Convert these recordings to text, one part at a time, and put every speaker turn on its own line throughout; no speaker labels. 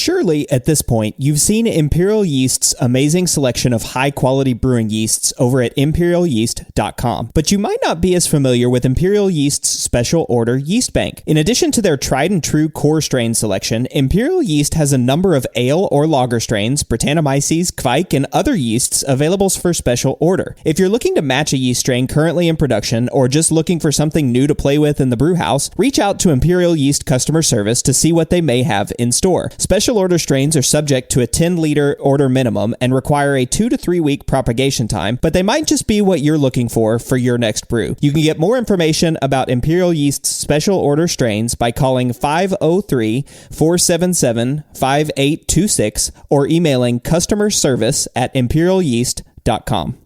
Surely, at this point, you've seen Imperial Yeast's amazing selection of high-quality brewing yeasts over at imperialyeast.com. But you might not be as familiar with Imperial Yeast's special order yeast bank. In addition to their tried-and-true core strain selection, Imperial Yeast has a number of ale or lager strains, Brettanomyces, Kveik, and other yeasts available for special order. If you're looking to match a yeast strain currently in production, or just looking for something new to play with in the brew house, reach out to Imperial Yeast customer service to see what they may have in store. Special order strains are subject to a 10-liter order minimum and require a 2 to 3 week propagation time, but they might just be what you're looking for your next brew. You can get more information about Imperial Yeast's special order strains by calling 503-477-5826 or emailing customerservice@imperialyeast.com.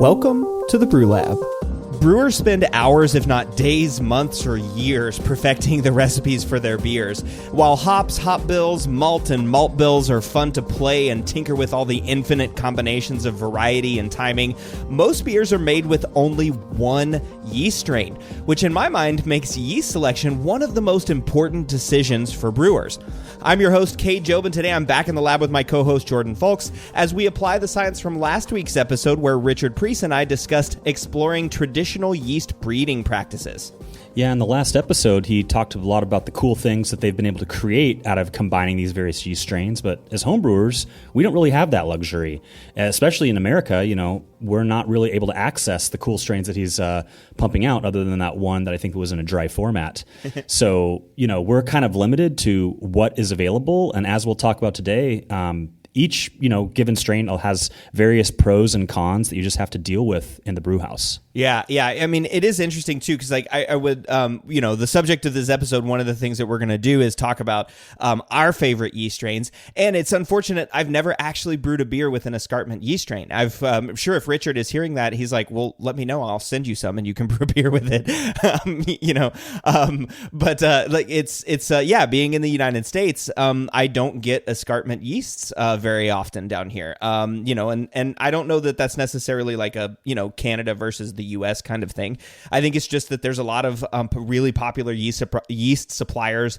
Welcome to the Brew Lab. Brewers spend hours, if not days, months, or years perfecting the recipes for their beers. While hops, hop bills, malt, and malt bills are fun to play and tinker with all the infinite combinations of variety and timing, most beers are made with only one yeast strain, which in my mind makes yeast selection one of the most important decisions for brewers. I'm your host, Cade Job, and today I'm back in the lab with my co-host, Jordan Folks, as we apply the science from last week's episode where Richard Preece and I discussed exploring traditional yeast breeding practices.
Yeah, in the last episode, he talked a lot about the cool things that they've been able to create out of combining these various yeast strains. But as homebrewers, we don't really have that luxury, especially in America. We're not really able to access the cool strains that he's pumping out, other than that one that I think was in a dry format. So, we're kind of limited to what is available. And as we'll talk about today, each, given strain has various pros and cons that you just have to deal with in the brew house.
Yeah. I mean, it is interesting too, because I would, the subject of this episode, one of the things that we're going to do is talk about our favorite yeast strains. And it's unfortunate, I've never actually brewed a beer with an escarpment yeast strain. I'm sure if Richard is hearing that, he's like, well, let me know. I'll send you some and you can brew a beer with it. Being in the United States, I don't get escarpment yeasts very often down here. And I don't know that that's necessarily like a, Canada versus the U.S. kind of thing. I think it's just that there's a lot of really popular yeast suppliers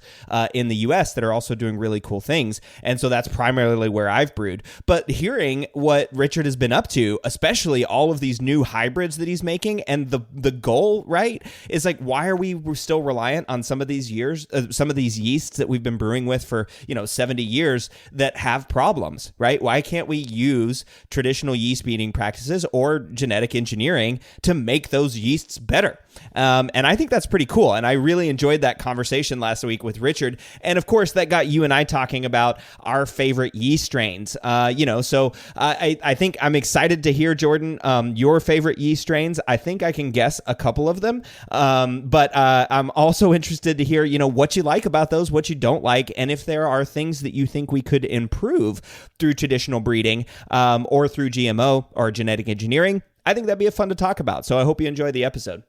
in the U.S. that are also doing really cool things. And so that's primarily where I've brewed. But hearing what Richard has been up to, especially all of these new hybrids that he's making, and the goal, right, is like, why are we still reliant on some of these yeasts that we've been brewing with for, 70 years that have problems, right? Why can't we use traditional yeast breeding practices or genetic engineering to make those yeasts better? And I think that's pretty cool. And I really enjoyed that conversation last week with Richard. And of course, that got you and I talking about our favorite yeast strains. So I think I'm excited to hear, Jordan, your favorite yeast strains. I think I can guess a couple of them. But I'm also interested to hear, what you like about those, what you don't like, and if there are things that you think we could improve through traditional breeding or through GMO or genetic engineering. I think that'd be fun to talk about. So I hope you enjoy the episode.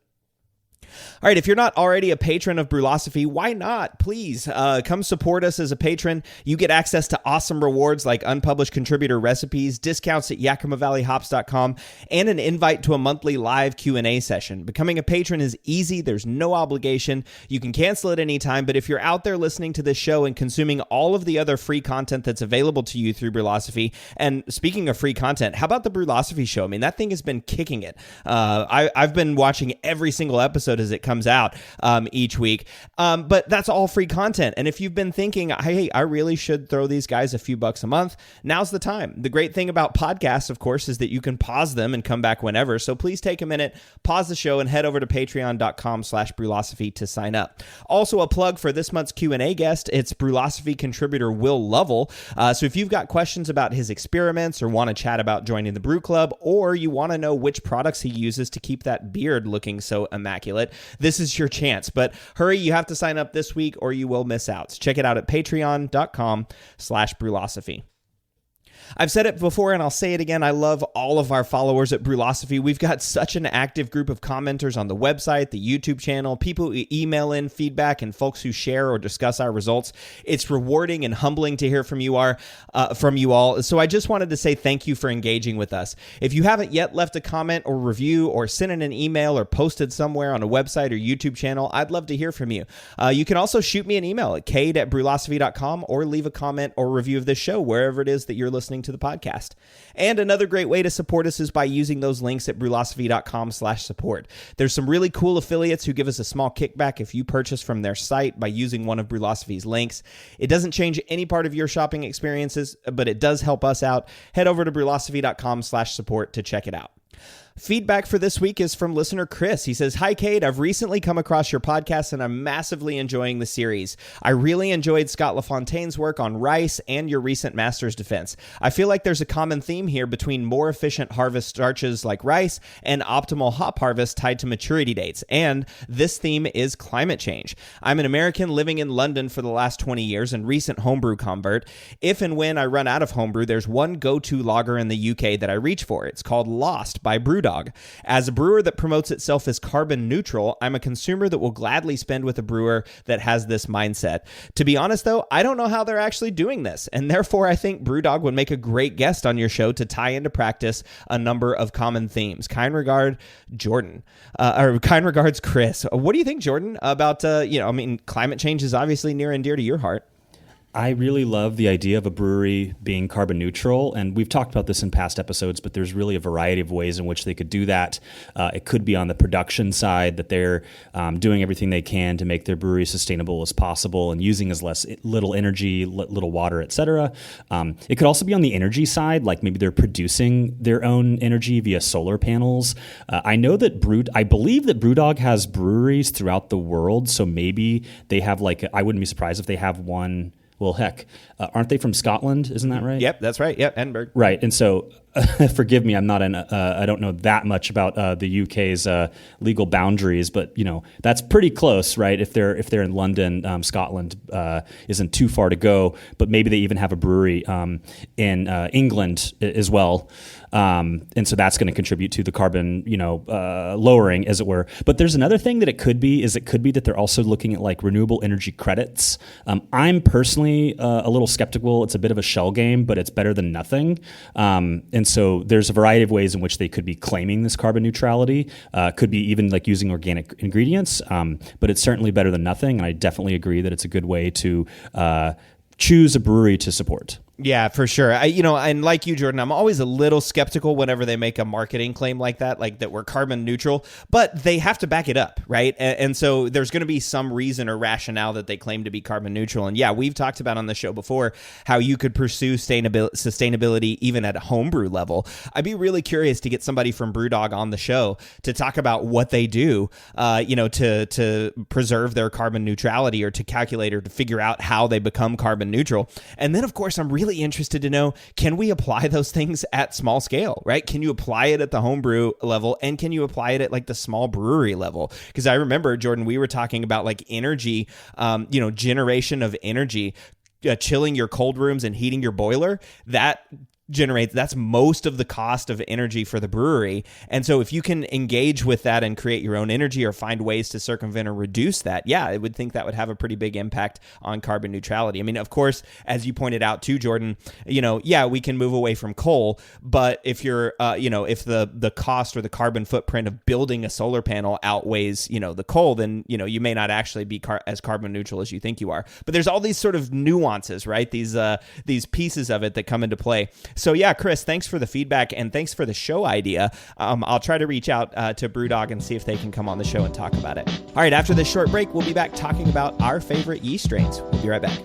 All right, if you're not already a patron of Brülosophy, why not? Please come support us as a patron. You get access to awesome rewards like unpublished contributor recipes, discounts at YakimaValleyHops.com, and an invite to a monthly live Q&A session. Becoming a patron is easy. There's no obligation. You can cancel at any time, but if you're out there listening to this show and consuming all of the other free content that's available to you through Brülosophy, and speaking of free content, how about the Brülosophy show? I mean, that thing has been kicking it. I've been watching every single episode as it comes out each week. But that's all free content. And if you've been thinking, hey, I really should throw these guys a few bucks a month, now's the time. The great thing about podcasts, of course, is that you can pause them and come back whenever. So please take a minute, pause the show, and head over to patreon.com/Brülosophy to sign up. Also, a plug for this month's Q&A guest. It's Brülosophy contributor Will Lovell. So if you've got questions about his experiments or want to chat about joining the brew club, or you want to know which products he uses to keep that beard looking so immaculate, this is your chance. But hurry, you have to sign up this week or you will miss out. So check it out at patreon.com/Brülosophy. I've said it before and I'll say it again. I love all of our followers at Brülosophy. We've got such an active group of commenters on the website, the YouTube channel, people who email in feedback, and folks who share or discuss our results. It's rewarding and humbling to hear from you all. So I just wanted to say thank you for engaging with us. If you haven't yet left a comment or review or sent in an email or posted somewhere on a website or YouTube channel, I'd love to hear from you. You can also shoot me an email at cade@brülosophy.com or leave a comment or review of this show wherever it is that you're listening to the podcast. And another great way to support us is by using those links at brülosophy.com/support. There's some really cool affiliates who give us a small kickback if you purchase from their site by using one of Brülosophy's links. It doesn't change any part of your shopping experiences, but it does help us out. Head over to brülosophy.com/support to check it out. Feedback for this week is from listener Chris. He says, "Hi, Cade. I've recently come across your podcast and I'm massively enjoying the series. I really enjoyed Scott LaFontaine's work on rice and your recent Master's Defense. I feel like there's a common theme here between more efficient harvest starches like rice and optimal hop harvest tied to maturity dates. And this theme is climate change. I'm an American living in London for the last 20 years and recent homebrew convert. If and when I run out of homebrew, there's one go-to lager in the UK that I reach for. It's called Lost by Brewdog. As a brewer that promotes itself as carbon neutral, I'm a consumer that will gladly spend with a brewer that has this mindset. To be honest, though, I don't know how they're actually doing this, and therefore I think Brewdog would make a great guest on your show to tie into practice a number of common themes. Kind regard, Jordan." Or kind regards, Chris. What do you think, Jordan, about, climate change is obviously near and dear to your heart.
I really love the idea of a brewery being carbon neutral, and we've talked about this in past episodes, but there's really a variety of ways in which they could do that. It could be on the production side, that they're doing everything they can to make their brewery sustainable as possible and using as little energy, little water, etc. It could also be on the energy side, like maybe they're producing their own energy via solar panels. I believe that Brewdog has breweries throughout the world, so maybe they have I wouldn't be surprised if they have one. Well, heck, aren't they from Scotland? Isn't that right?
Yep, that's right. Yep, Edinburgh.
Right, and so forgive me, I don't know that much about the UK's legal boundaries, but that's pretty close, right? If they're in London, Scotland isn't too far to go, but maybe they even have a brewery in England as well. And so that's going to contribute to the carbon, lowering, as it were. But there's another thing that it could be that they're also looking at renewable energy credits. I'm personally a little skeptical. It's a bit of a shell game, but it's better than nothing. And so there's a variety of ways in which they could be claiming this carbon neutrality. Could be even using organic ingredients, but it's certainly better than nothing. And I definitely agree that it's a good way to choose a brewery to support.
Yeah, for sure. And like you, Jordan, I'm always a little skeptical whenever they make a marketing claim like that we're carbon neutral, but they have to back it up, right? And so there's going to be some reason or rationale that they claim to be carbon neutral. And yeah, we've talked about on the show before how you could pursue sustainability even at a homebrew level. I'd be really curious to get somebody from Brewdog on the show to talk about what they do, to preserve their carbon neutrality or to calculate or to figure out how they become carbon neutral. And then, of course, I'm really interested to know, can we apply those things at small scale, right? Can you apply it at the homebrew level, and can you apply it at the small brewery level? Because I remember, Jordan, we were talking about energy, generation of energy, chilling your cold rooms and heating your boiler. That's most of the cost of energy for the brewery. And so if you can engage with that and create your own energy or find ways to circumvent or reduce that, yeah, I would think that would have a pretty big impact on carbon neutrality. I mean, of course, as you pointed out too, Jordan, we can move away from coal, but if you're, if the cost or the carbon footprint of building a solar panel outweighs, the coal, then, you may not actually be as carbon neutral as you think you are. But there's all these sort of nuances, right? These pieces of it that come into play. So yeah, Chris, thanks for the feedback and thanks for the show idea. I'll try to reach out to Brewdog and see if they can come on the show and talk about it. All right, after this short break, we'll be back talking about our favorite yeast strains. We'll be right back.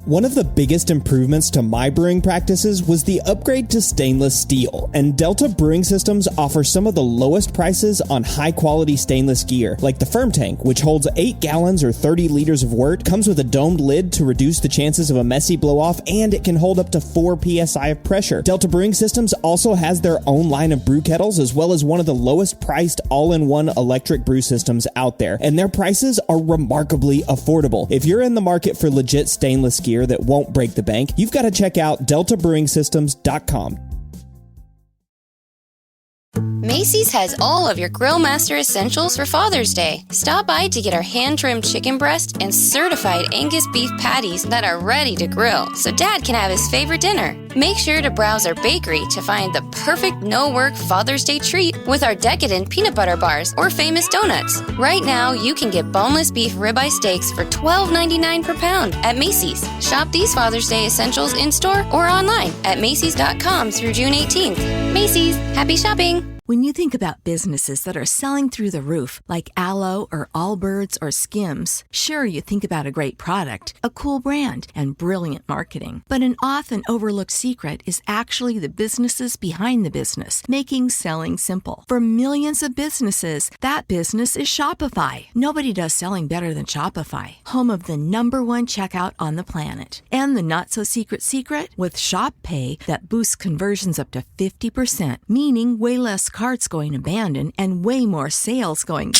One of the biggest improvements to my brewing practices was the upgrade to stainless steel, and Delta Brewing Systems offers some of the lowest prices on high-quality stainless gear, like the Firm Tank, which holds 8 gallons or 30 liters of wort, comes with a domed lid to reduce the chances of a messy blow-off, and it can hold up to 4 psi of pressure. Delta Brewing Systems also has their own line of brew kettles, as well as one of the lowest-priced all-in-one electric brew systems out there, and their prices are remarkably affordable. If you're in the market for legit stainless gear that won't break the bank, you've got to check out deltabrewingsystems.com.
Macy's has all of your Grill Master essentials for Father's Day. Stop by to get our hand-trimmed chicken breast and certified Angus beef patties that are ready to grill, so Dad can have his favorite dinner. Make sure to browse our bakery to find the perfect no-work Father's Day treat with our decadent peanut butter bars or famous donuts. Right now, you can get boneless beef ribeye steaks for $12.99 per pound at Macy's. Shop these Father's Day essentials in-store or online at Macy's.com through June 18th. Macy's, happy shopping!
When you think about businesses that are selling through the roof, like Aloe or Allbirds or Skims, sure, you think about a great product, a cool brand, and brilliant marketing. But an often overlooked secret is actually the businesses behind the business, making selling simple. For millions of businesses, that business is Shopify. Nobody does selling better than Shopify, home of the #1 checkout on the planet. And the not-so-secret secret? With Shop Pay that boosts conversions up to 50%, meaning way less carts going abandoned and way more sales going.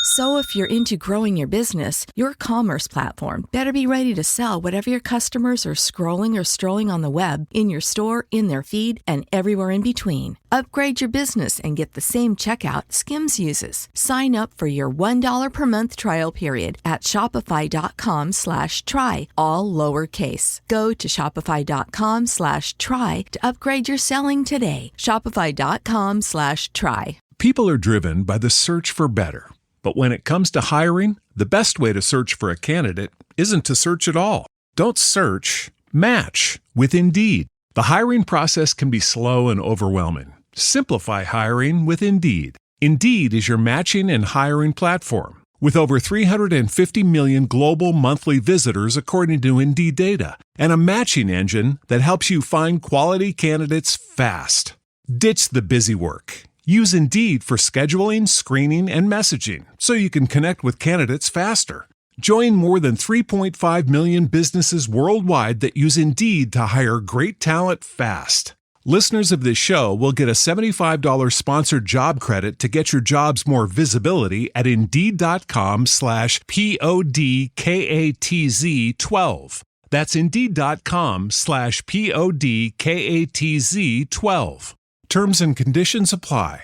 So if you're into growing your business, your commerce platform better be ready to sell whatever your customers are scrolling or strolling on the web, in your store, in their feed, and everywhere in between. Upgrade your business and get the same checkout Skims uses. Sign up for your $1 per month trial period at shopify.com/try, all lowercase. Go to shopify.com/try to upgrade your selling today. Shopify.com/try.
People are driven by the search for better. But when it comes to hiring, the best way to search for a candidate isn't to search at all. Don't search, match with Indeed. The hiring process can be slow and overwhelming. Simplify hiring with Indeed. Indeed is your matching and hiring platform. With over 350 million global monthly visitors according to Indeed data, and a matching engine that helps you find quality candidates fast. Ditch the busy work. Use Indeed for scheduling, screening, and messaging so you can connect with candidates faster. Join more than 3.5 million businesses worldwide that use Indeed to hire great talent fast. Listeners of this show will get a $75 sponsored job credit to get your jobs more visibility at Indeed.com/PODKATZ12. That's Indeed.com/PODKATZ12. Terms and conditions apply.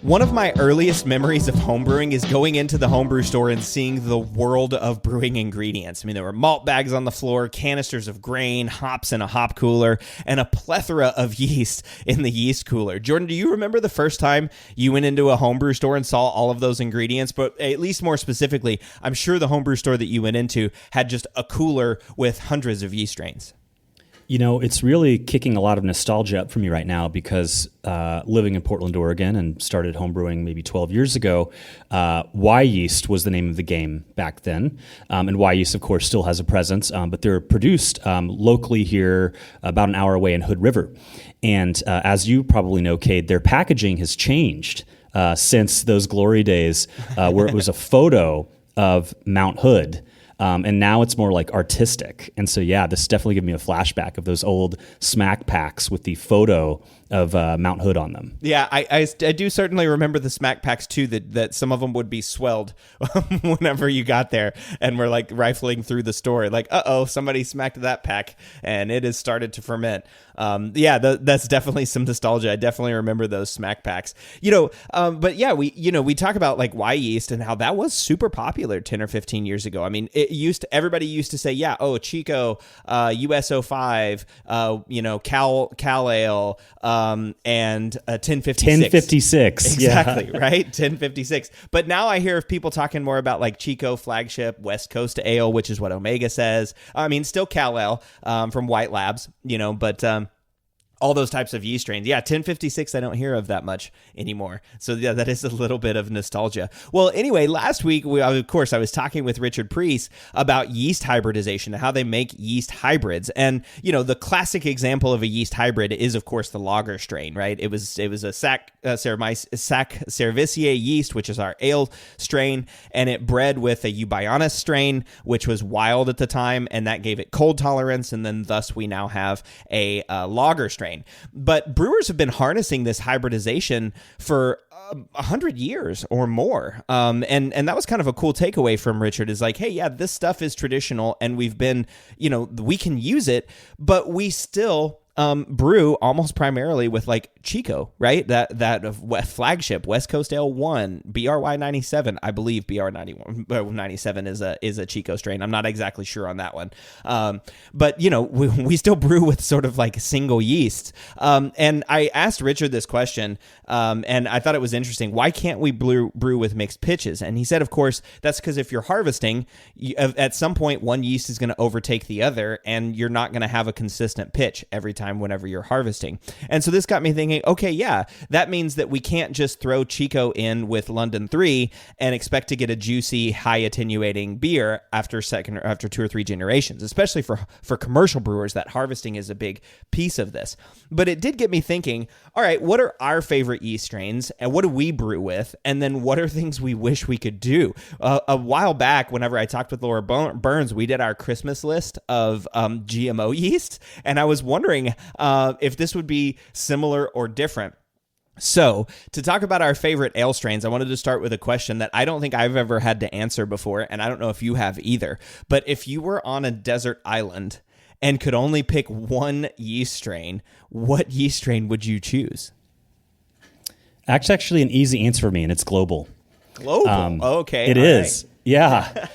One of my earliest memories of homebrewing is going into the homebrew store and seeing the world of brewing ingredients. I mean, there were malt bags on the floor, canisters of grain, hops in a hop cooler, and a plethora of yeast in the yeast cooler. Jordan, do you remember the first time you went into a homebrew store and saw all of those ingredients? But at least more specifically, I'm sure the homebrew store that you went into had just a cooler with hundreds of yeast strains.
You know, it's really kicking a lot of nostalgia up for me right now because living in Portland, Oregon, and started homebrewing maybe 12 years ago, Yeast was the name of the game back then. And Yeast, of course, still has a presence, but they're produced locally here about an hour away in Hood River. And as you probably know, Cade, their packaging has changed since those glory days where it was a photo of Mount Hood. And now it's more like artistic. And so, yeah, this definitely gave me a flashback of those old smack packs with the photo of Mount Hood on them.
Yeah, I do certainly remember the smack packs too, that some of them would be swelled whenever you got there and were like rifling through the store like, somebody smacked that pack and it has started to ferment. That's definitely some nostalgia. I definitely remember those smack packs, but yeah, we talk about like Yeast and how that was super popular 10 or 15 years ago. I mean, everybody used to say, Chico, US05, Cal Ale, and 1056.
1056.
Exactly,
Yeah.
right? 1056. But now I hear of people talking more about like Chico Flagship, West Coast Ale, which is what Omega says. I mean, still Cal Ale from White Labs, but all those types of yeast strains. Yeah, 1056 I don't hear of that much anymore. So yeah, that is a little bit of nostalgia. Well, anyway, last week, of course, I was talking with Richard Priest about yeast hybridization and how they make yeast hybrids. And, the classic example of a yeast hybrid is, of course, the lager strain, right? It was a Sac Cerevisiae yeast, which is our ale strain, and it bred with a Eubionis strain, which was wild at the time, and that gave it cold tolerance, and then thus we now have a lager strain. But brewers have been harnessing this hybridization for 100 years or more. And that was kind of a cool takeaway from Richard, is like, hey, yeah, this stuff is traditional and we've been, we can use it, but we still brew almost primarily with like Chico, right? That flagship West Coast Ale 1, BRY 97, I believe BR 97 is a Chico strain. I'm not exactly sure on that one. But we still brew with sort of like single yeast. And I asked Richard this question, and I thought it was interesting. Why can't we brew with mixed pitches? And he said, of course, that's because if you're harvesting, at some point one yeast is going to overtake the other, and you're not going to have a consistent pitch every time whenever you're harvesting. And so this got me thinking, okay, yeah, that means that we can't just throw Chico in with London 3 and expect to get a juicy, high attenuating beer after 2 or 3 generations, especially for commercial brewers. That harvesting is a big piece of this. But it did get me thinking, all right, what are our favorite yeast strains and what do we brew with? And then what are things we wish we could do? A while back, whenever I talked with Laura Burns, we did our Christmas list of GMO yeast, and I was wondering if this would be similar or different. So, to talk about our favorite ale strains, I wanted to start with a question that I don't think I've ever had to answer before, and I don't know if you have either. But if you were on a desert island and could only pick one yeast strain, what yeast strain would you choose?
That's actually an easy answer for me, and it's Global.
Global? Okay.
It is. Right. Yeah,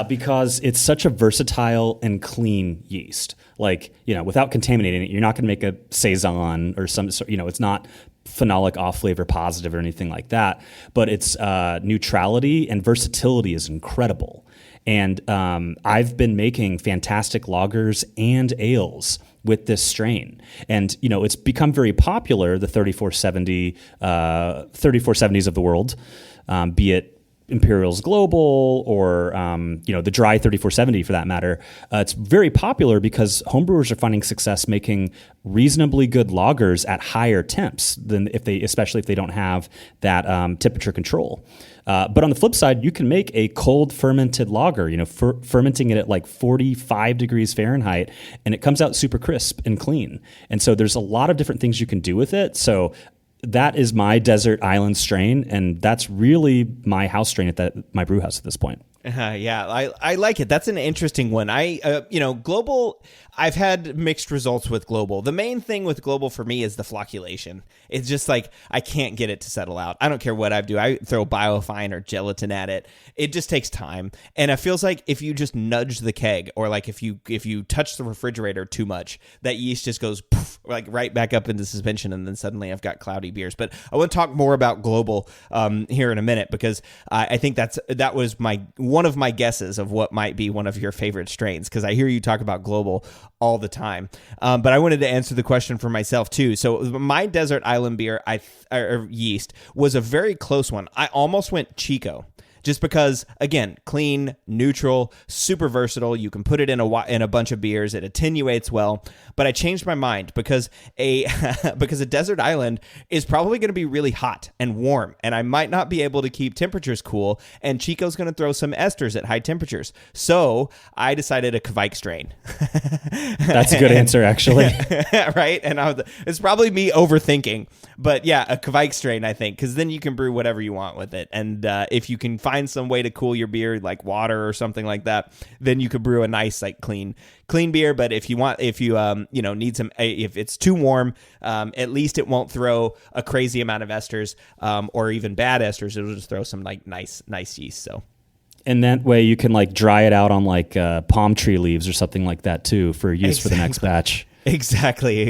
because it's such a versatile and clean yeast. Like, without contaminating it, you're not going to make a Saison or some, it's not phenolic off flavor positive or anything like that. But its neutrality and versatility is incredible. And I've been making fantastic lagers and ales with this strain. And, it's become very popular, the 3470s of the world, be it Imperial's Global or, the dry 3470 for that matter. It's very popular because homebrewers are finding success making reasonably good lagers at higher temps than especially if they don't have that temperature control. But on the flip side, you can make a cold fermented lager, fermenting it at like 45 degrees Fahrenheit, and it comes out super crisp and clean. And so there's a lot of different things you can do with it. So that is my desert island strain, and that's really my house strain at my brew house at this point.
Yeah, I like it. That's an interesting one. Global, I've had mixed results with Global. The main thing with Global for me is the flocculation. It's just like, I can't get it to settle out. I don't care what I do. I throw biofine or gelatin at it. It just takes time. And it feels like if you just nudge the keg, or like if you touch the refrigerator too much, that yeast just goes poof, like right back up into suspension, and then suddenly I've got cloudy beers. But I want to talk more about Global here in a minute, because I think that was one of my guesses of what might be one of your favorite strains, because I hear you talk about Global all the time. But I wanted to answer the question for myself too. So my desert island beer or yeast was a very close one. I almost went Chico, just because, again, clean, neutral, super versatile. You can put it in a bunch of beers. It attenuates well. But I changed my mind because a desert island is probably going to be really hot and warm, and I might not be able to keep temperatures cool, and Chico's going to throw some esters at high temperatures. So I decided a Kvike strain.
That's a good answer, actually.
Right? And it's probably me overthinking. But yeah, a Kvike strain, I think, because then you can brew whatever you want with it. And if you can find some way to cool your beer, like water or something like that, then you could brew a nice, like clean beer. But if you need some, if it's too warm, at least it won't throw a crazy amount of esters, or even bad esters. It'll just throw some like nice yeast. So.
And that way you can like dry it out on like palm tree leaves or something like that too for use for the next batch.
Exactly.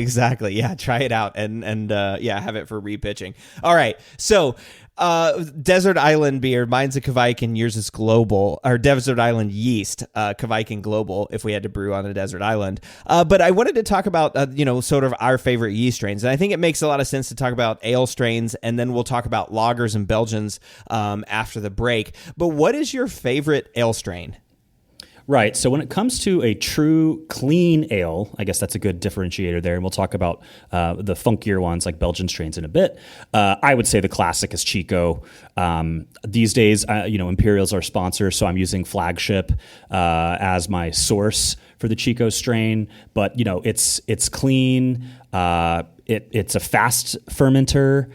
Yeah, try it out and have it for repitching. All right, so Desert Island beer. Mine's a Kveik, yours is Global, or Desert Island Yeast, Kveik and Global, if we had to brew on a desert island. But I wanted to talk about, sort of our favorite yeast strains. And I think it makes a lot of sense to talk about ale strains, and then we'll talk about lagers and Belgians after the break. But what is your favorite ale strain?
Right. So when it comes to a true clean ale, I guess that's a good differentiator there. And we'll talk about the funkier ones like Belgian strains in a bit. I would say the classic is Chico. These days, Imperial's our sponsor, so I'm using Flagship as my source for the Chico strain. But, it's clean. It's a fast fermenter.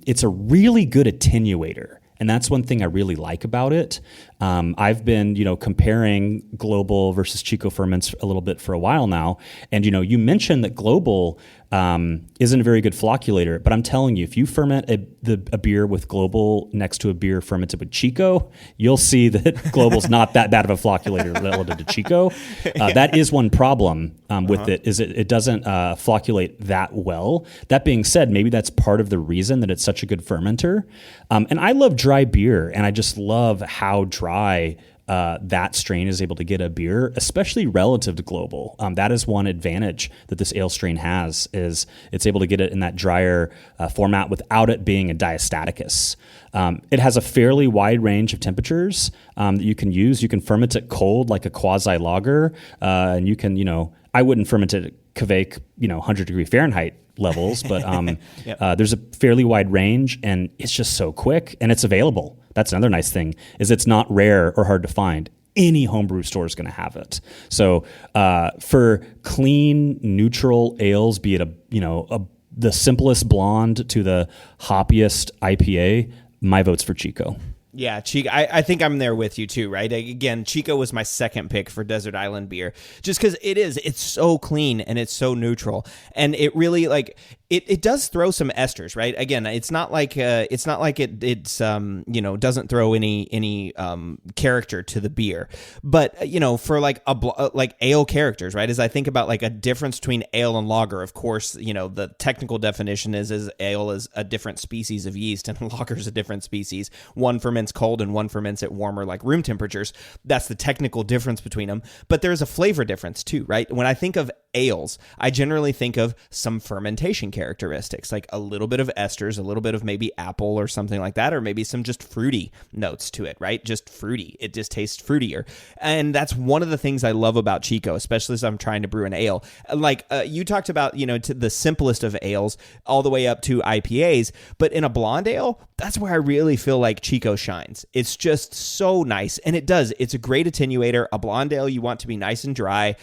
It's a really good attenuator. And that's one thing I really like about it. I've been, comparing Global versus Chico ferments a little bit for a while now. And, you mentioned that Global isn't a very good flocculator, but I'm telling you, if you ferment a beer with Global next to a beer fermented with Chico, you'll see that Global's not that bad of a flocculator relative to Chico. That is one problem with it, is it doesn't flocculate that well. That being said, maybe that's part of the reason that it's such a good fermenter. And I love dry beer, and I just love how dry that strain is able to get a beer, especially relative to Global. That is one advantage that this ale strain has, is it's able to get it in that drier format without it being a diastaticus. It has a fairly wide range of temperatures that you can use. You can ferment it cold like a quasi-lager, and you can, I wouldn't ferment it at Kveik, 100 degree Fahrenheit levels, but yep. There's a fairly wide range, and it's just so quick, and it's available. That's another nice thing, is it's not rare or hard to find. Any homebrew store is going to have it. So for clean, neutral ales, be it the simplest blonde to the hoppiest IPA, my vote's for Chico.
Yeah, Chico. I think I'm there with you too, right? Again, Chico was my second pick for Desert Island beer, just because it's so clean and it's so neutral, and it really it does throw some esters, right? Again, it's not like it doesn't throw any character to the beer, but for like ale characters, right? As I think about like a difference between ale and lager, of course, the technical definition is ale is a different species of yeast and lager is a different species. One ferments cold and one ferments at warmer, like room temperatures. That's the technical difference between them. But there's a flavor difference too, right? When I think of ales, I generally think of some fermentation characteristics, like a little bit of esters, a little bit of maybe apple or something like that, or maybe some just fruity notes to it, right? Just fruity. It just tastes fruitier. And that's one of the things I love about Chico, especially as I'm trying to brew an ale. Like you talked about, to the simplest of ales all the way up to IPAs, but in a blonde ale, that's where I really feel like Chico shines. It's just so nice. And it does. It's a great attenuator. A blonde ale, you want to be nice and dry.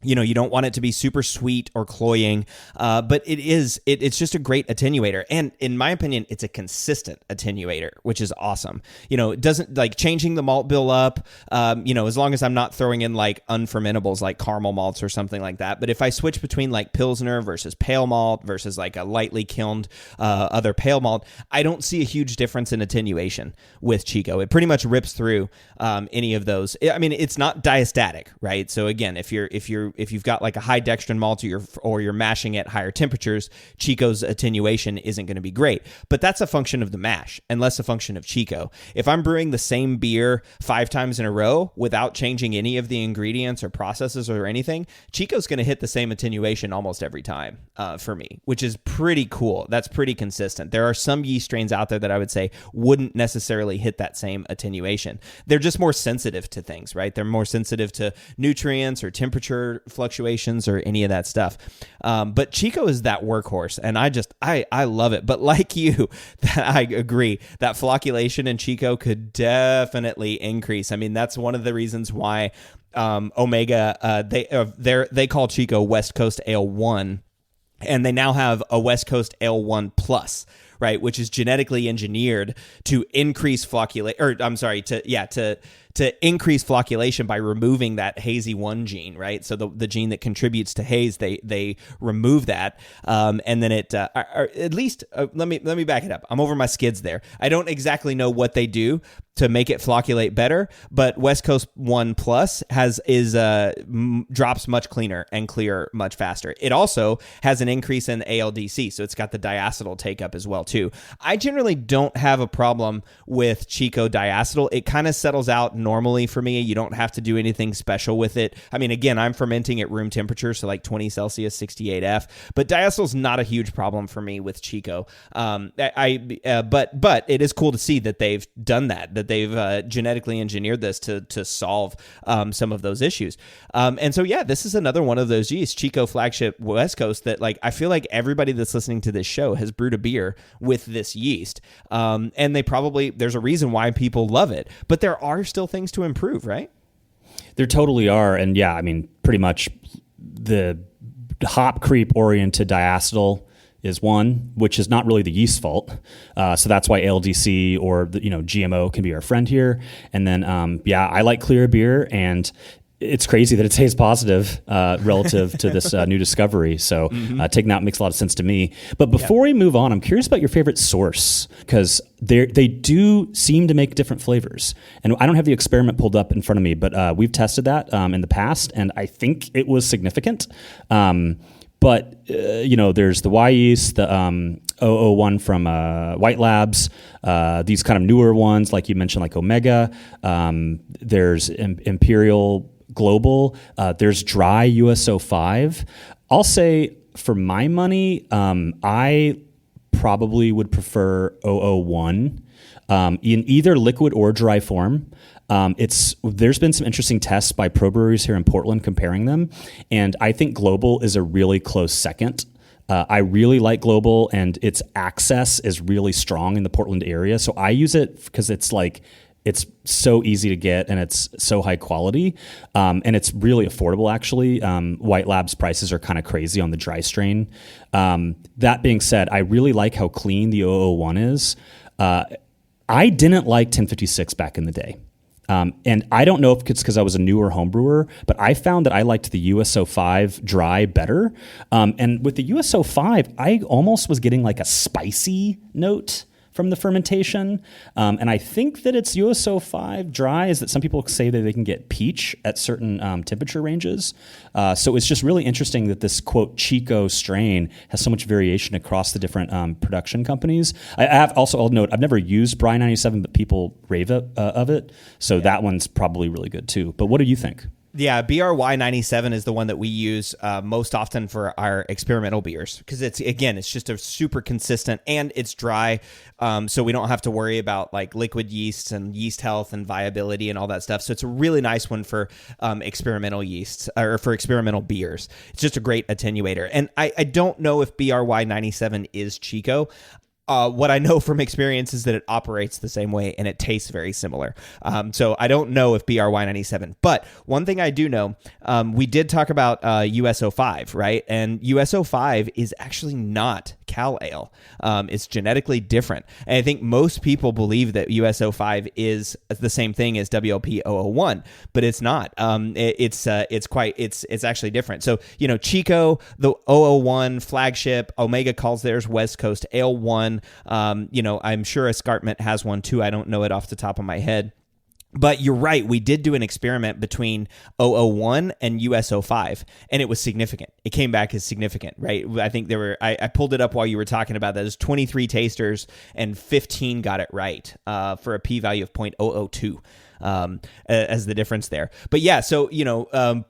You don't want it to be super sweet or cloying, but it's just a great attenuator. And in my opinion, it's a consistent attenuator, which is awesome. It doesn't like changing the malt bill up, as long as I'm not throwing in like unfermentables like caramel malts or something like that. But if I switch between like Pilsner versus pale malt versus like a lightly kilned other pale malt, I don't see a huge difference in attenuation with Chico. It pretty much rips through any of those. I mean, it's not diastatic, right? So again, if you've got like a high dextrin malt or you're mashing at higher temperatures, Chico's attenuation isn't going to be great. But that's a function of the mash and less a function of Chico. If I'm brewing the same beer 5 times in a row without changing any of the ingredients or processes or anything, Chico's going to hit the same attenuation almost every time for me, which is pretty cool. That's pretty consistent. There are some yeast strains out there that I would say wouldn't necessarily hit that same attenuation. They're just more sensitive to things, right? They're more sensitive to nutrients or temperature fluctuations or any of that stuff. But Chico is that workhorse, and I love it. But like you, I agree that flocculation in Chico could definitely increase. I mean, that's one of the reasons why Omega they call Chico West Coast Ale 1, and they now have a West Coast Ale 1 Plus, right, which is genetically engineered to increase to increase flocculation by removing that hazy 1 gene, right? So the gene that contributes to haze, they remove that, and then it at least let me back it up. I'm over my skids there. I don't exactly know what they do to make it flocculate better, but West Coast 1 Plus drops much cleaner and clear much faster. It also has an increase in ALDC, so it's got the diacetyl take up as well well too. I generally don't have a problem with Chico diacetyl. It kind of settles out normally for me. You don't have to do anything special with it. I mean, again, I'm fermenting at room temperature, so like 20 Celsius, 68F, but diacetyl is not a huge problem for me with Chico. But it is cool to see that they've done that they've genetically engineered this to solve some of those issues. And so, yeah, this is another one of those yeasts, Chico Flagship West Coast, that like I feel like everybody that's listening to this show has brewed a beer with this yeast. And there's a reason why people love it, but there are still things to improve, right?
There totally are. And yeah, I mean, pretty much the hop creep oriented diacetyl is one, which is not really the yeast's fault. So that's why LDC or GMO can be our friend here. And then, I like clear beer, and it's crazy that it tastes positive relative to this new discovery. So taking that makes a lot of sense to me. But before we move on, I'm curious about your favorite source, because they do seem to make different flavors. And I don't have the experiment pulled up in front of me, but we've tested that in the past, and I think it was significant. But, there's the Y yeast, the 001 from White Labs, these kind of newer ones, like you mentioned, like Omega. There's Imperial Global. There's Dry USO5. I'll say, for my money, I probably would prefer 001 in either liquid or dry form. There's been some interesting tests by pro breweries here in Portland comparing them, and I think Global is a really close second. I really like Global, and its access is really strong in the Portland area. So I use it because it's so easy to get, and it's so high quality, and it's really affordable, actually. White Labs prices are kind of crazy on the dry strain. That being said, I really like how clean the 001 is. I didn't like 1056 back in the day. And I don't know if it's because I was a newer home brewer, but I found that I liked the USO5 dry better. And with the USO5, I almost was getting like a spicy note from the fermentation. And I think that it's USO5 dry is that some people say that they can get peach at certain temperature ranges. So it's just really interesting that this, quote, Chico strain has so much variation across the different production companies. I'll note, I've never used Bry 97, but people rave of it. So that one's probably really good too. But what do you think?
Yeah, BRY97 is the one that we use most often for our experimental beers, because it's just a super consistent, and it's dry, so we don't have to worry about like liquid yeasts and yeast health and viability and all that stuff. So it's a really nice one for experimental yeasts, or for experimental beers. It's just a great attenuator. And I don't know if BRY97 is Chico. What I know from experience is that it operates the same way and it tastes very similar. So I don't know if BRY97, but one thing I do know, we did talk about USO5, right? And USO5 is actually not Cal Ale. It's genetically different. And I think most people believe that USO5 is the same thing as WLP 001, but it's not. It's actually different. So, Chico, the 001 flagship, Omega calls theirs West Coast Ale 1. I'm sure Escarpment has one too. I don't know it off the top of my head. But you're right. We did do an experiment between 001 and USO5, and it was significant. It came back as significant, right? I think I pulled it up while you were talking about that. There's 23 tasters, and 15 got it right for a p-value of 0.002. As the difference there. But yeah, so, I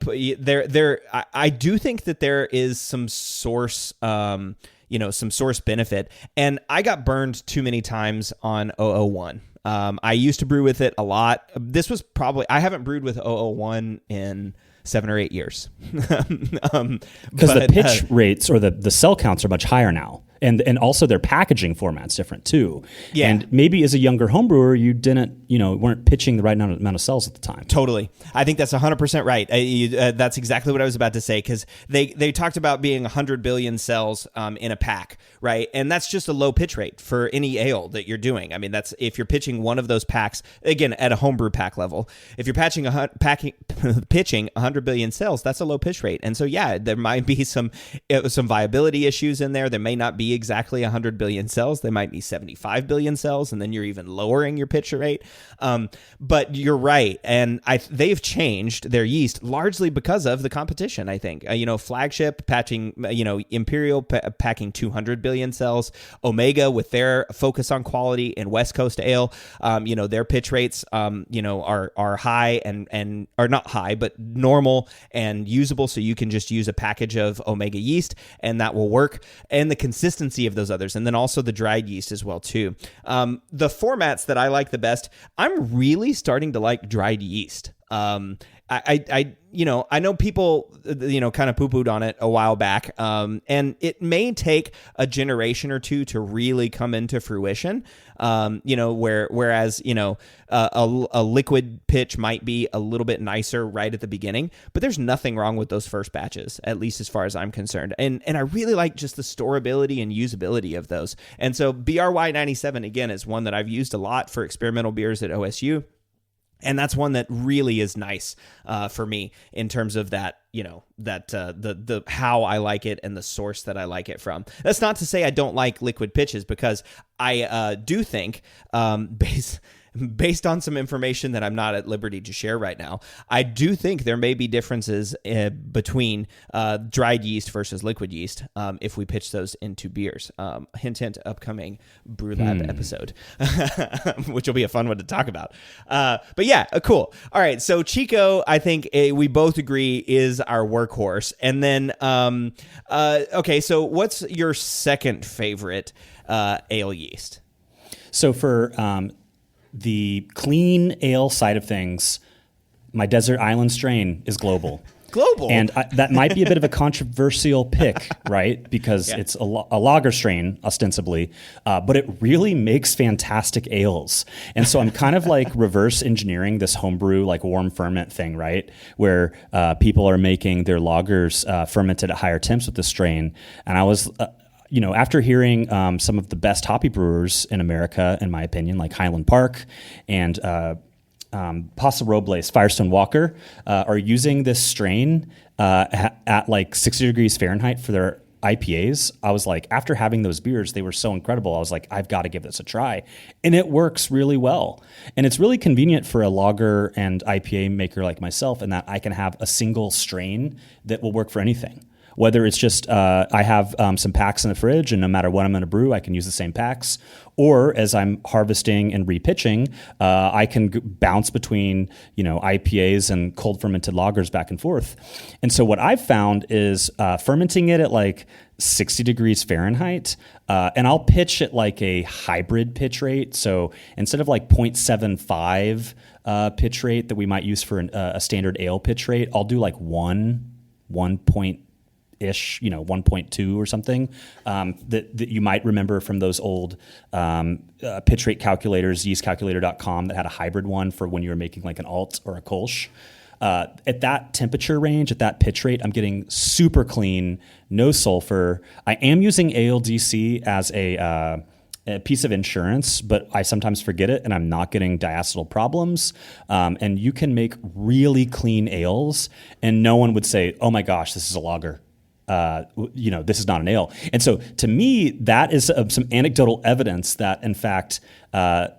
do think that there is some source, some source benefit, and I got burned too many times on 001. I used to brew with it a lot. I haven't brewed with 001 in 7 or 8 years.
Because the pitch rates or the cell counts are much higher now. And also their packaging format's different too. Yeah. And maybe as a younger home brewer, you weren't pitching the right amount of cells at the time.
Totally. I think that's 100% right. That's exactly what I was about to say, because they talked about being 100 billion cells in a pack, right? And that's just a low pitch rate for any ale that you're doing. I mean, that's if you're pitching one of those packs, again, at a homebrew pack level, if you're pitching 100 billion cells, that's a low pitch rate. And so, yeah, there might be some viability issues in there. There may not be be exactly 100 billion cells. They might be 75 billion cells, and then you're even lowering your pitch rate. But you're right, and they've changed their yeast largely because of the competition, I think. Flagship patching, Imperial packing 200 billion cells, Omega with their focus on quality and West Coast ale, their pitch rates, are high and are not high, but normal and usable. So you can just use a package of Omega yeast and that will work. And the consistency of those others. And then also the dried yeast as well, too. The formats that I like the best, I'm really starting to like dried yeast. I know people, kind of poo-pooed on it a while back, and it may take a generation or two to really come into fruition. Whereas a liquid pitch might be a little bit nicer right at the beginning, but there's nothing wrong with those first batches, at least as far as I'm concerned. And I really like just the storability and usability of those. And so BRY97 again is one that I've used a lot for experimental beers at OSU. And that's one that really is nice for me in terms of that, the how I like it and the source that I like it from. That's not to say I don't like liquid pitches, because I do think, based on some information that I'm not at liberty to share right now, I do think there may be differences between dried yeast versus liquid yeast if we pitch those into beers. Hint, hint, upcoming Brew Lab episode, which will be a fun one to talk about. But yeah, cool. All right, so Chico, I think we both agree is our workhorse. And then, okay, so what's your second favorite ale yeast?
So for the clean ale side of things, my Desert Island strain is global.
Global?
And that might be a bit of a controversial pick, right? Because it's a lager strain, ostensibly, but it really makes fantastic ales. And so I'm kind of like reverse engineering this homebrew, like warm ferment thing, right? Where people are making their lagers fermented at higher temps with the strain. And I was... after hearing some of the best hoppy brewers in America, in my opinion, like Highland Park and Paso Robles, Firestone Walker, are using this strain at like 60 degrees Fahrenheit for their IPAs, I was like, after having those beers, they were so incredible. I was like, I've got to give this a try. And it works really well. And it's really convenient for a lager and IPA maker like myself in that I can have a single strain that will work for anything. Whether it's just I have some packs in the fridge, and no matter what I'm going to brew, I can use the same packs. Or as I'm harvesting and repitching, I can bounce between IPAs and cold fermented lagers back and forth. And so what I've found is fermenting it at like 60 degrees Fahrenheit, and I'll pitch at like a hybrid pitch rate. So instead of like 0.75 pitch rate that we might use for a standard ale pitch rate, I'll do like 1 point ish, 1.2 or something, that you might remember from those old pitch rate calculators, yeastcalculator.com, that had a hybrid one for when you were making like an alt or a Kolsch. At that temperature range, at that pitch rate, I'm getting super clean, no sulfur. I am using ALDC as a piece of insurance, but I sometimes forget it and I'm not getting diacetyl problems. And you can make really clean ales and no one would say, oh my gosh, this is a lager. This is not an ale. And so to me, that is some anecdotal evidence that in fact, fermenting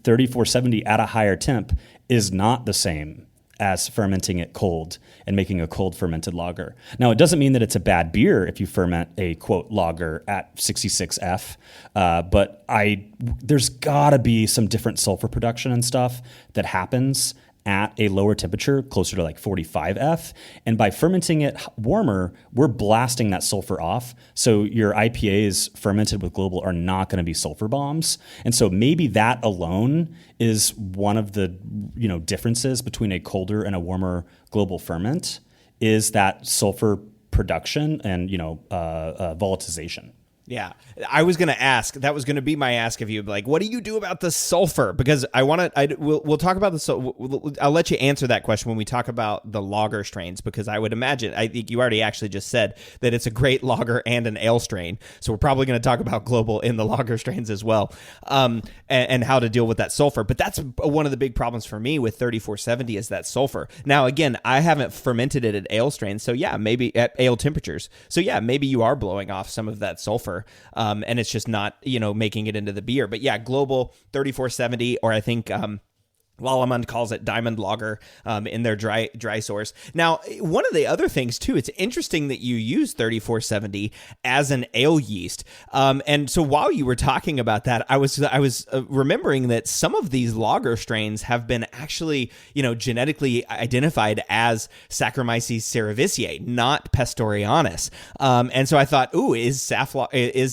3470 at a higher temp is not the same as fermenting it cold and making a cold fermented lager. Now, it doesn't mean that it's a bad beer if you ferment a quote lager at 66F, but there's gotta be some different sulfur production and stuff that happens at a lower temperature, closer to like 45F. And by fermenting it warmer, we're blasting that sulfur off. So your IPAs fermented with global are not going to be sulfur bombs. And so maybe that alone is one of the differences between a colder and a warmer global ferment, is that sulfur production and volatilization.
Yeah, I was going to ask. That was going to be my ask of you. Like, what do you do about the sulfur? Because I want to. We'll talk about I'll let you answer that question when we talk about the lager strains. Because I would imagine. I think you already actually just said that it's a great lager and an ale strain. So we're probably going to talk about global in the lager strains as well, and how to deal with that sulfur. But that's one of the big problems for me with 3470 is that sulfur. Now, again, I haven't fermented it at ale strains, so yeah, maybe at ale temperatures. So yeah, maybe you are blowing off some of that sulfur. And it's just not, making it into the beer. But yeah, global 3470, or I think Lallemand calls it Diamond Lager in their dry source. Now, one of the other things, too, it's interesting that you use 3470 as an ale yeast. And so while you were talking about that, I was remembering that some of these lager strains have been actually, genetically identified as Saccharomyces cerevisiae, not Pastorianus. And so I thought, is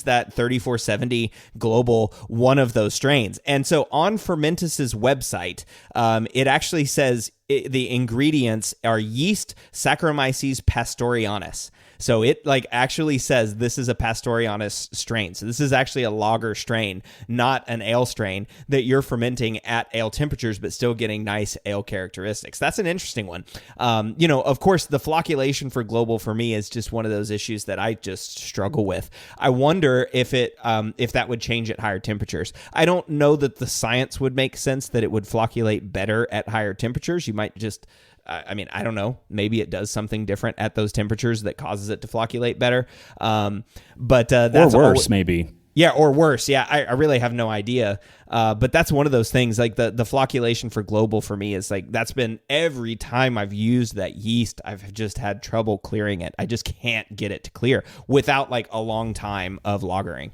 that 3470 global one of those strains? And so on Fermentus's website, it actually says the ingredients are yeast, Saccharomyces pastorianus. So it actually says this is a Pastorianus strain. So this is actually a lager strain, not an ale strain that you're fermenting at ale temperatures, but still getting nice ale characteristics. That's an interesting one. Of course, the flocculation for global for me is just one of those issues that I just struggle with. I wonder if that would change at higher temperatures. I don't know that the science would make sense that it would flocculate better at higher temperatures. You might just... I don't know. Maybe it does something different at those temperatures that causes it to flocculate better. But that's
or worse, maybe.
Yeah, or worse. Yeah, I really have no idea. But that's one of those things. Like the flocculation for global for me is that's been every time I've used that yeast, I've just had trouble clearing it. I just can't get it to clear without a long time of lagering.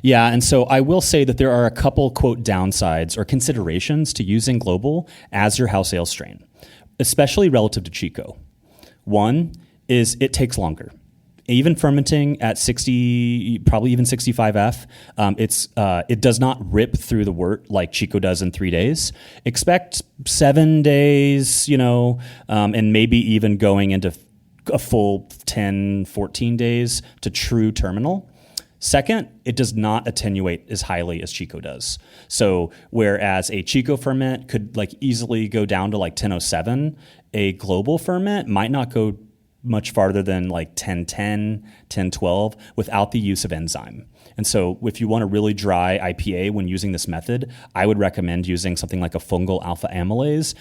Yeah, and so I will say that there are a couple, quote, downsides or considerations to using global as your house ale strain, especially relative to Chico. One is it takes longer. Even fermenting at 60, probably even 65F, it does not rip through the wort like Chico does in 3 days. Expect 7 days, and maybe even going into a full 10, 14 days to true terminal. Second, it does not attenuate as highly as Chico does. So whereas a Chico ferment could easily go down to 1007, a global ferment might not go much farther than 1010, 1012 without the use of enzyme. And so if you want a really dry IPA when using this method, I would recommend using something like a fungal alpha amylase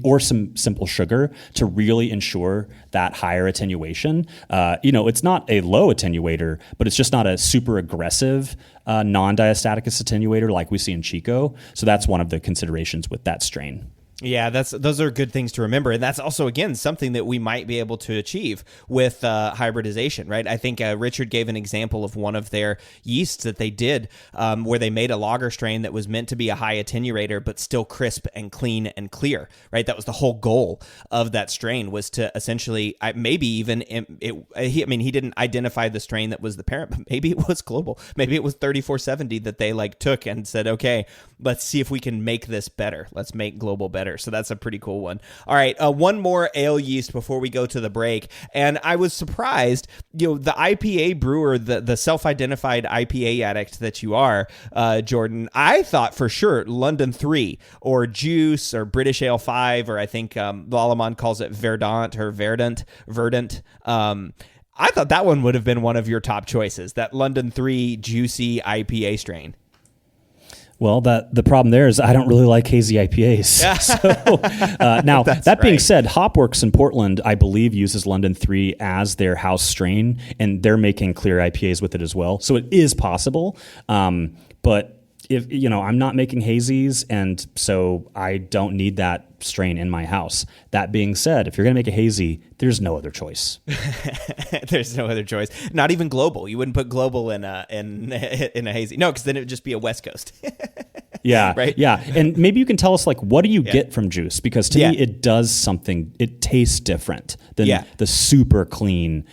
or some simple sugar to really ensure that higher attenuation. It's not a low attenuator, but it's just not a super aggressive non-diastaticus attenuator like we see in Chico. So that's one of the considerations with that strain.
Yeah, those are good things to remember. And that's also, again, something that we might be able to achieve with hybridization, right? I think Richard gave an example of one of their yeasts that they did where they made a lager strain that was meant to be a high attenuator, but still crisp and clean and clear, right? That was the whole goal of that strain, was to essentially, maybe even, he didn't identify the strain that was the parent, but maybe it was global. Maybe it was 3470 that they took and said, okay, let's see if we can make this better. Let's make global better. So that's a pretty cool one. All right, one more ale yeast before we go to the break. And I was surprised, the IPA brewer, the self-identified IPA addict that you are, Jordan, I thought for sure London 3 or Juice or British Ale 5, or I think Lallemand calls it Verdant. I thought that one would have been one of your top choices, that London 3 juicy IPA strain.
Well, the problem there is I don't really like hazy IPAs. So now, that being said, Hopworks in Portland, I believe, uses London 3 as their house strain, and they're making clear IPAs with it as well. So it is possible. But if I'm not making hazies, and so I don't need that strain in my house. That being said, if you're going to make a hazy, there's no other choice.
There's no other choice. Not even global. You wouldn't put global in a hazy. No, because then it would just be a West Coast.
Yeah.
Right.
Yeah. And maybe you can tell us what do you get from Juice? Because to me, it does something. It tastes different than the super clean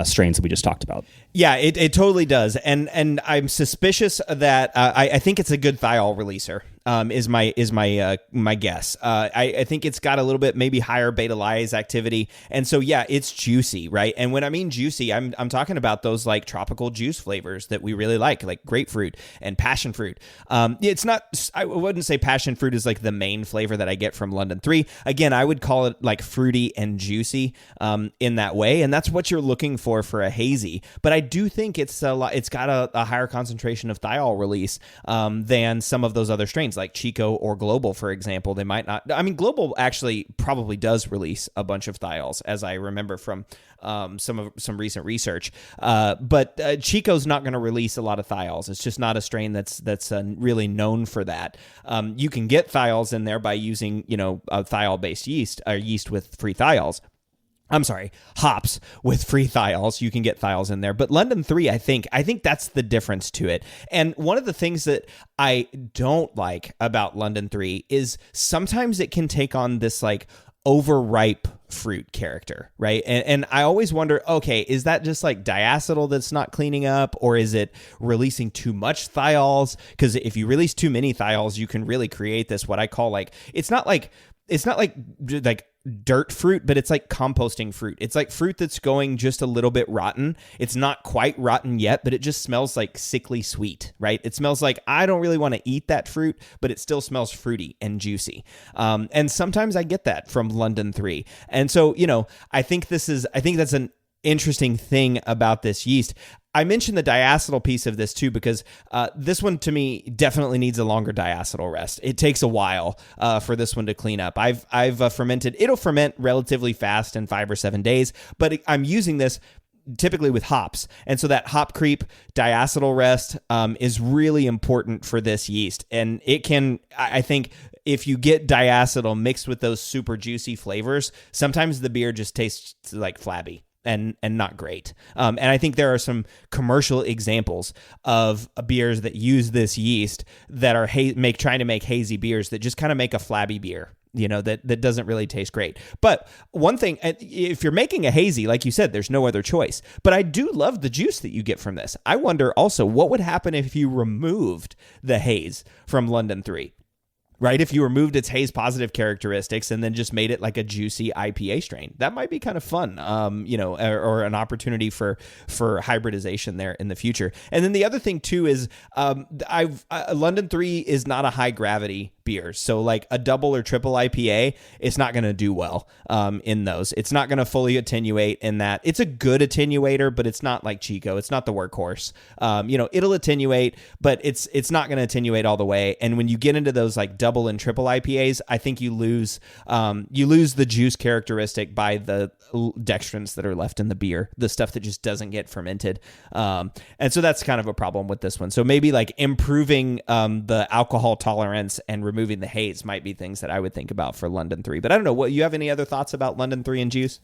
strains that we just talked about.
Yeah, it totally does. And I'm suspicious that I think it's a good thiol releaser. is my guess. I think it's got a little bit maybe higher beta lyase activity, and so yeah, it's juicy, right? And when I mean juicy, I'm talking about those like tropical juice flavors that we really like grapefruit and passion fruit. It's not. I wouldn't say passion fruit is like the main flavor that I get from London 3. Again, I would call it like fruity and juicy in that way, and that's what you're looking for a hazy. But I do think it's got a higher concentration of thiol release than some of those other strains like Chico or Global, for example. They might not. I mean, Global actually probably does release a bunch of thiols, as I remember from some recent research. But Chico's not going to release a lot of thiols. It's just not a strain that's really known for that. You can get thiols in there by using a thiol-based yeast or yeast with free thiols. I'm sorry, hops with free thiols. You can get thiols in there. But London 3, I think that's the difference to it. And one of the things that I don't like about London 3 is sometimes it can take on this like overripe fruit character, right? And I always wonder, okay, is that just like diacetyl that's not cleaning up, or is it releasing too much thiols? Because if you release too many thiols, you can really create this, what I call like, it's not like dirt fruit, but it's like composting fruit. It's like fruit that's going just a little bit rotten. It's not quite rotten yet, but it just smells like sickly sweet, right? It smells like I don't really want to eat that fruit, but it still smells fruity and juicy. And sometimes I get that from London 3. And so, I think that's an interesting thing about this yeast. I mentioned the diacetyl piece of this too, because this one to me definitely needs a longer diacetyl rest. It takes a while for this one to clean up. I've fermented. It'll ferment relatively fast in 5 or 7 days, but I'm using this typically with hops. And so that hop creep diacetyl rest is really important for this yeast. And it can, I think, if you get diacetyl mixed with those super juicy flavors, sometimes the beer just tastes like flabby and not great. And I think there are some commercial examples of beers that use this yeast that are trying to make hazy beers that just kind of make a flabby beer, that doesn't really taste great. But one thing, if you're making a hazy, like you said, there's no other choice. But I do love the juice that you get from this. I wonder also what would happen if you removed the haze from London 3. Right, if you removed its haze positive characteristics and then just made it like a juicy IPA strain, that might be kind of fun, or an opportunity for hybridization there in the future. And then the other thing too is, London 3 is not a high gravity beer, so like a double or triple IPA, it's not going to do well in those. It's not going to fully attenuate in that. It's a good attenuator, but it's not like Chico. It's not the workhorse. It'll attenuate, but it's not going to attenuate all the way. And when you get into those like double and triple IPAs, I think you lose the juice characteristic by the dextrins that are left in the beer, the stuff that just doesn't get fermented. And so that's kind of a problem with this one. So maybe like improving the alcohol tolerance and removing the haze might be things that I would think about for London 3. But I don't know, you have any other thoughts about London 3 and juice?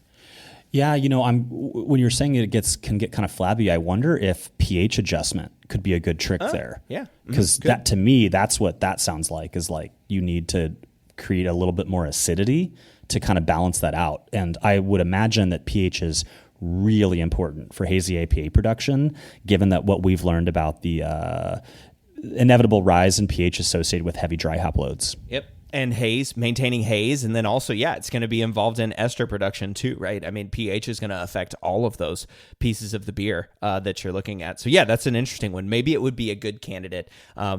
Yeah, when you're saying it can get kind of flabby, I wonder if pH adjustment could be a good trick there.
Yeah.
Because that, to me, that's what that sounds like, is like you need to create a little bit more acidity to kind of balance that out. And I would imagine that pH is really important for hazy APA production, given that what we've learned about the inevitable rise in pH associated with heavy dry hop loads.
Yep. And haze, maintaining haze. And then also, it's going to be involved in ester production too, right? I mean, pH is going to affect all of those pieces of the beer that you're looking at. So that's an interesting one. Maybe it would be a good candidate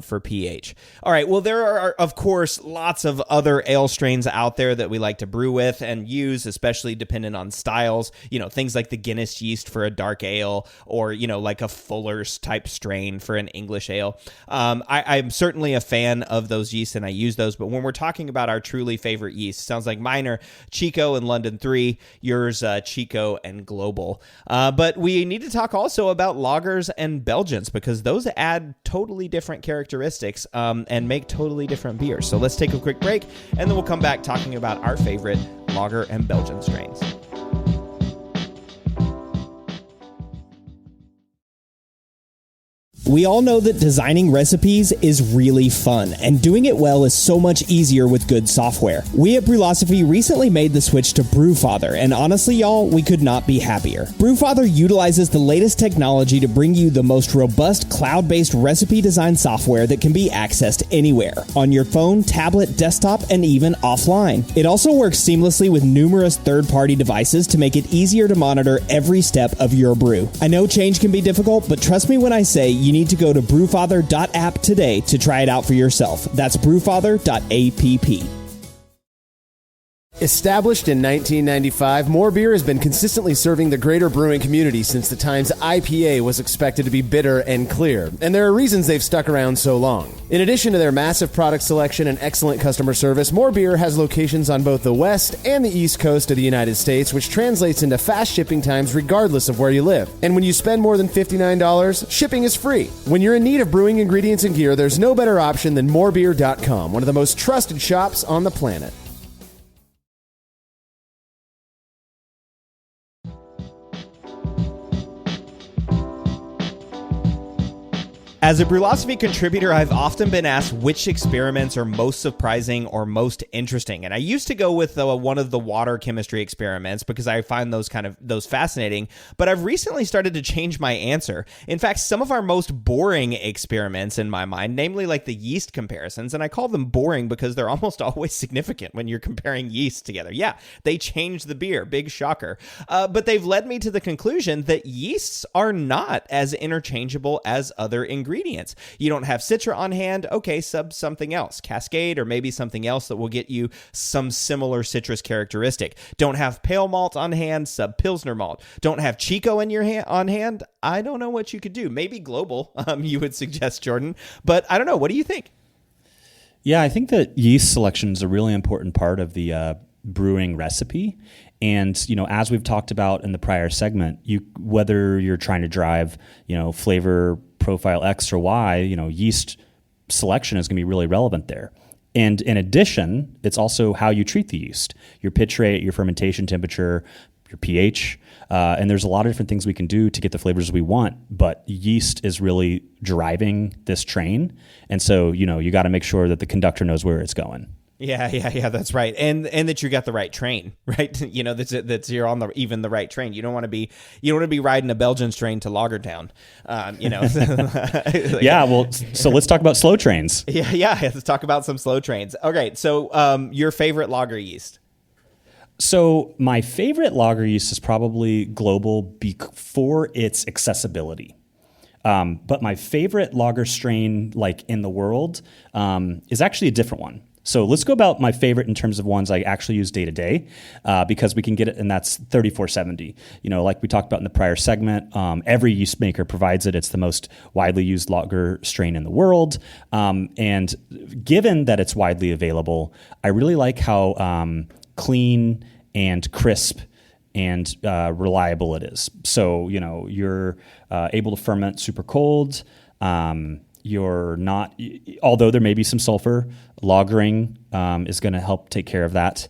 for pH. All right. Well, there are, of course, lots of other ale strains out there that we like to brew with and use, especially dependent on styles. Things like the Guinness yeast for a dark ale, or, like a Fuller's type strain for an English ale. I'm certainly a fan of those yeasts and I use those. But when we're talking about our truly favorite yeast, sounds like mine are Chico and London 3, yours Chico and Global. But we need to talk also about lagers and Belgians, because those add totally different characteristics and make totally different beers. So let's take a quick break, and then we'll come back talking about our favorite lager and Belgian strains.
We all know that designing recipes is really fun, and doing it well is so much easier with good software. We at Brülosophy recently made the switch to Brewfather, and honestly, y'all, we could not be happier. Brewfather utilizes the latest technology to bring you the most robust cloud-based recipe design software that can be accessed anywhere, on your phone, tablet, desktop, and even offline. It also works seamlessly with numerous third-party devices to make it easier to monitor every step of your brew. I know change can be difficult, but trust me when I say you need to go to brewfather.app today to try it out for yourself. That's brewfather.app.
Established in 1995, More Beer has been consistently serving the greater brewing community since the times IPA was expected to be bitter and clear, and there are reasons they've stuck around so long. In addition to their massive product selection and excellent customer service, More Beer has locations on both the west and the east coast of the United States, which translates into fast shipping times regardless of where you live. And when you spend more than $59, shipping is free. When you're in need of brewing ingredients and gear, there's no better option than morebeer.com, one of the most trusted shops on the planet.
As a Brülosophy contributor, I've often been asked which experiments are most surprising or most interesting. And I used to go with one of the water chemistry experiments because I find those fascinating, but I've recently started to change my answer. In fact, some of our most boring experiments in my mind, namely like the yeast comparisons, and I call them boring because they're almost always significant when you're comparing yeast together. Yeah, they change the beer, big shocker. But they've led me to the conclusion that yeasts are not as interchangeable as other ingredients. You don't have Citra on hand, okay, sub something else, Cascade, or maybe something else that will get you some similar citrus characteristic. Don't have pale malt on hand, sub Pilsner malt. Don't have Chico in your on hand. I don't know what you could do. Maybe global, you would suggest, Jordan, but I don't know. What do you think?
Yeah, I think that yeast selection is a really important part of the brewing recipe. And, as we've talked about in the prior segment, whether you're trying to drive, flavor profile X or Y, yeast selection is going to be really relevant there. And in addition, it's also how you treat the yeast, your pitch rate, your fermentation temperature, your pH. And there's a lot of different things we can do to get the flavors we want, but yeast is really driving this train. And so, you got to make sure that the conductor knows where it's going.
Yeah, that's right, and that you got the right train, right? That's you're on the right train. You don't want to be riding a Belgian strain to Lagertown,
Yeah, well, so let's talk about slow trains.
Yeah, let's talk about some slow trains. Okay, so your favorite lager yeast?
So my favorite lager yeast is probably Global for its accessibility. But my favorite lager strain, in the world, is actually a different one. So let's go about my favorite in terms of ones I actually use day to day, because we can get it, and that's 3470. Like we talked about in the prior segment, every yeast maker provides it. It's the most widely used lager strain in the world. And given that it's widely available, I really like how clean and crisp and reliable it is. So, you're able to ferment super cold. You're not, although there may be some sulfur, lagering is going to help take care of that.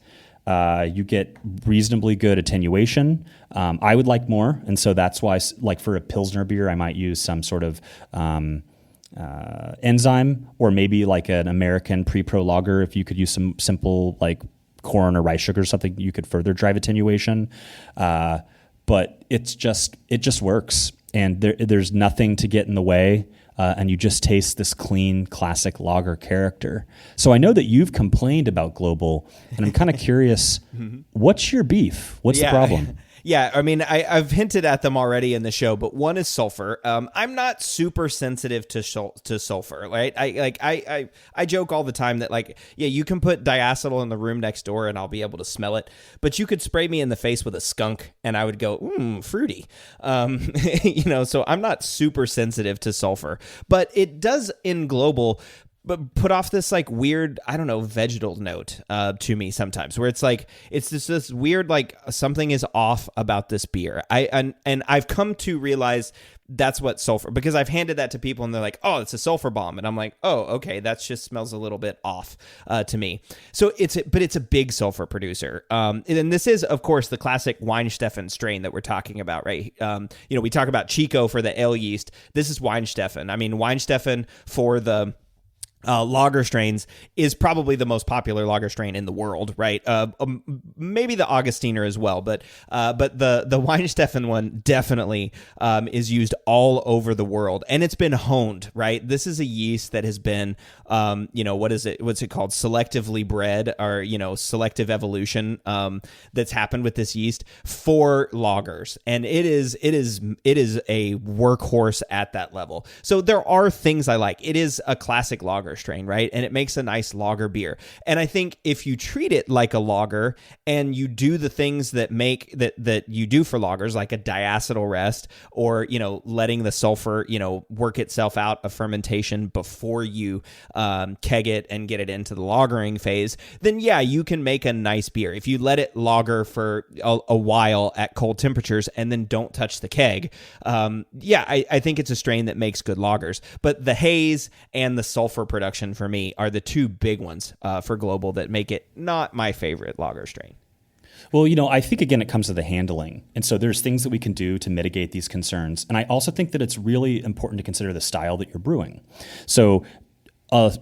You get reasonably good attenuation. I would like more, and so that's why, for a Pilsner beer, I might use some sort of enzyme, or maybe like an American pre-pro lager. If you could use some simple corn or rice sugar or something, you could further drive attenuation. But it just works, and there's nothing to get in the way. And you just taste this clean, classic lager character. So I know that you've complained about Global, and I'm kind of curious, what's your beef? What's the problem?
Yeah, I mean, I've hinted at them already in the show, but one is sulfur. I'm not super sensitive to sulfur, right? I joke all the time that you can put diacetyl in the room next door and I'll be able to smell it, but you could spray me in the face with a skunk and I would go, fruity. So I'm not super sensitive to sulfur, but it does in Global but put off this like weird, I don't know, vegetal note to me sometimes, where it's like it's just this weird like something is off about this beer. And I've come to realize that's what sulfur, because I've handed that to people and they're like, oh, it's a sulfur bomb, and I'm like, oh, okay, that just smells a little bit off to me. So it's a big sulfur producer, and this is of course the classic Weinsteffen strain that we're talking about, right? We talk about Chico for the ale yeast. This is Weinsteffen. I mean, Weinsteffen for the lager strains is probably the most popular lager strain in the world, right? Maybe the Augustiner as well, but the Weinsteffen one definitely is used all over the world, and it's been honed, right? This is a yeast that has been, what's it called? Selectively bred, or selective evolution that's happened with this yeast for lagers, and it is a workhorse at that level. So there are things I like. It is a classic lager strain, right? And it makes a nice lager beer. And I think if you treat it like a lager and you do the things that make that you do for lagers, like a diacetyl rest, or letting the sulfur work itself out of fermentation before you keg it and get it into the lagering phase, then yeah, you can make a nice beer. If you let it lager for a while at cold temperatures and then don't touch the keg, I think it's a strain that makes good lagers. But the haze and the sulfur production for me are the two big ones for Global that make it not my favorite lager strain.
Well, I think, again, it comes to the handling. And so there's things that we can do to mitigate these concerns. And I also think that it's really important to consider the style that you're brewing. So a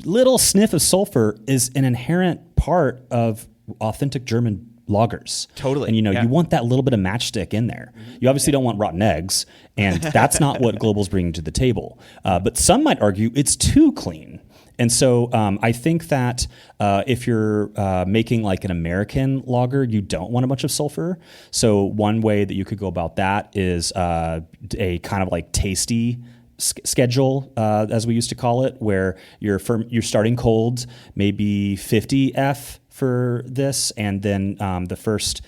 little sniff of sulfur is an inherent part of authentic German lagers.
Totally.
And you want that little bit of matchstick in there. You obviously don't want rotten eggs, and that's not what Global's bringing to the table. But some might argue it's too clean. And so I think that if you're making like an American lager, you don't want a bunch of sulfur. So one way that you could go about that is a kind of like tasty schedule, as we used to call it, where you're starting cold, maybe 50 F for this, and then the first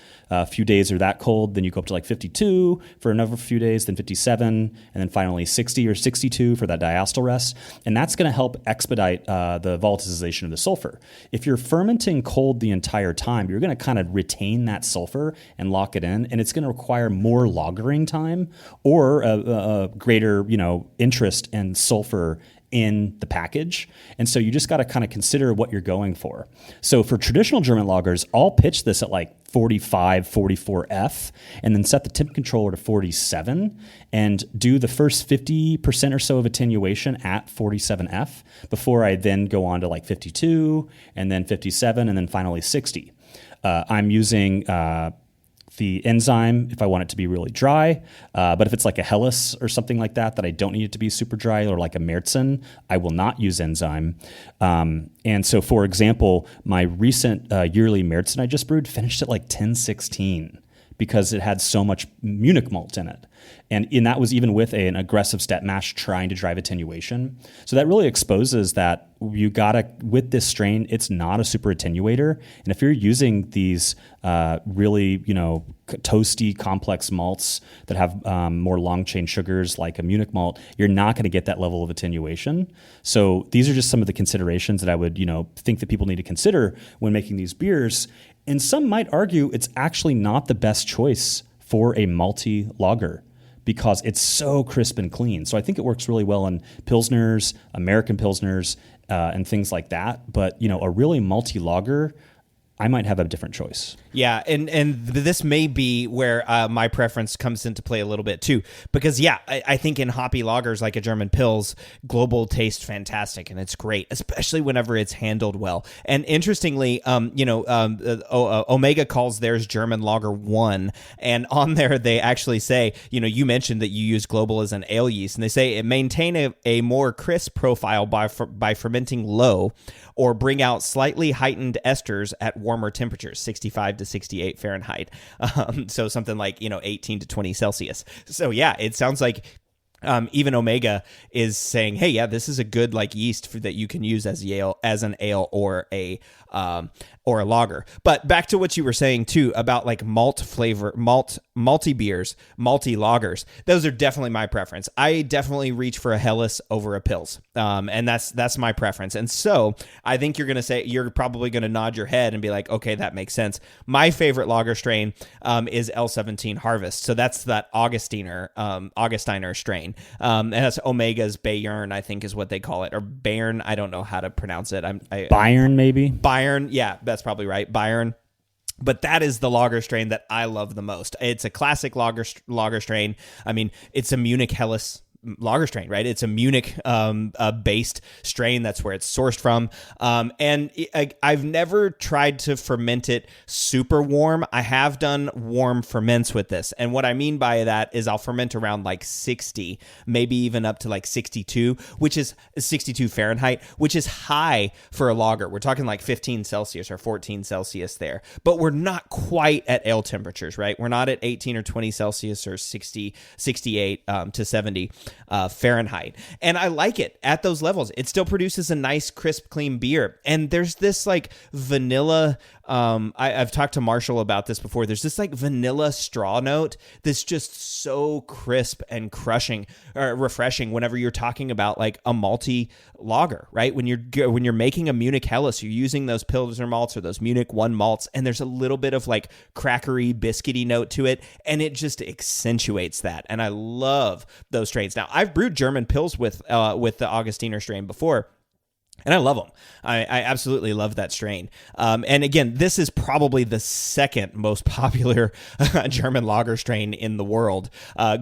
few days are that cold, then you go up to like 52 for another few days, then 57, and then finally 60 or 62 for that diacetyl rest, and that's going to help expedite the volatilization of the sulfur. If you're fermenting cold the entire time, you're going to kind of retain that sulfur and lock it in, and it's going to require more lagering time or a greater interest in sulfur in the package. And so you just got to kind of consider what you're going for. So for traditional German lagers, I'll pitch this at like 45, 44 F, and then set the temp controller to 47 and do the first 50% or so of attenuation at 47 F before I then go on to like 52 and then 57 and then finally 60. I'm using the enzyme if I want it to be really dry. But if it's like a Helles or something like that I don't need it to be super dry, or like a Märzen, I will not use enzyme. And so, for example, my recent yearly Märzen I just brewed finished at like 1016 because it had so much Munich malt in it. And that was even with an aggressive step mash trying to drive attenuation. So that really exposes that you gotta, with this strain, it's not a super attenuator. And if you're using these really, toasty, complex malts that have more long chain sugars like a Munich malt, you're not gonna get that level of attenuation. So these are just some of the considerations that I would, think that people need to consider when making these beers. And some might argue it's actually not the best choice for a malty lager because it's so crisp and clean. So I think it works really well in Pilsners, American Pilsners, and things like that. But, a really malty lager, I might have a different choice.
Yeah, and this may be where my preference comes into play a little bit too, because I think in hoppy lagers like a German Pils, Global tastes fantastic and it's great, especially whenever it's handled well. And interestingly, Omega calls theirs German Lager 1, and on there they actually say, you mentioned that you use Global as an ale yeast, and they say it maintain a more crisp profile by fermenting low, or bring out slightly heightened esters at warmer temperatures, 65 to 68 Fahrenheit. So something like, 18 to 20 Celsius. So it sounds like even Omega is saying, hey, this is a good yeast that you can use as an ale or a or a lager. But back to what you were saying too about like malt flavor, malty beers, malty lagers. Those are definitely my preference. I definitely reach for a Helles over a Pils. And that's my preference. And so I think you're probably going to nod your head and be like, okay, that makes sense. My favorite lager strain is L17 Harvest. So that's that Augustiner strain. And that's Omega's Bayern, I think is what they call it, or Bayern. I don't know how to pronounce it.
Bayern, maybe?
Bayern. Yeah, that's probably right. Bayern. But that is the lager strain that I love the most. It's a classic lager strain. I mean, it's a Munich Helles lager strain, right? It's a Munich based strain. That's where it's sourced from. And I've never tried to ferment it super warm. I have done warm ferments with this. And what I mean by that is I'll ferment around like 60, maybe even up to like 62, which is 62 Fahrenheit, which is high for a lager. We're talking like 15 Celsius or 14 Celsius there, but we're not quite at ale temperatures, right? We're not at 18 or 20 Celsius or 68 to 70 Fahrenheit. And I like it at those levels. It still produces a nice, crisp, clean beer. And there's this like vanilla, I've talked to Marshall about this before. There's this like vanilla straw note that's just so crisp and refreshing whenever you're talking about like a malty lager, right? When you're making a Munich Helles, you're using those Pilsner malts or those Munich 1 malts, and there's a little bit of like crackery, biscuity note to it, and it just accentuates that. And I love those strains. Now, I've brewed German Pils with the Augustiner strain before, and I love them. I absolutely love that strain. And again, this is probably the second most popular German lager strain in the world.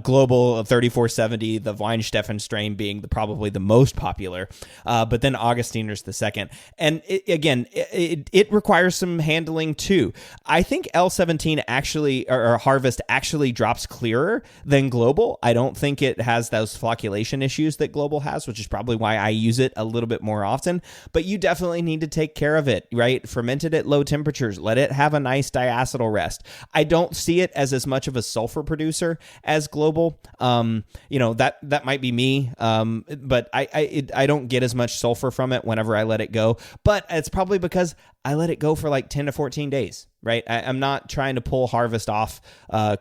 Global 3470, the Weinsteffen strain being probably the most popular, but then Augustiner's the second. And it requires some handling too. I think L17 actually, or Harvest actually drops clearer than Global. I don't think it has those flocculation issues that Global has, which is probably why I use it a little bit more often. But you definitely need to take care of it, right? Ferment it at low temperatures. Let it have a nice diacetyl rest. I don't see it as much of a sulfur producer as Global. That might be me, but I don't get as much sulfur from it whenever I let it go. But it's probably because I let it go for like 10 to 14 days, right? I'm not trying to pull Harvest off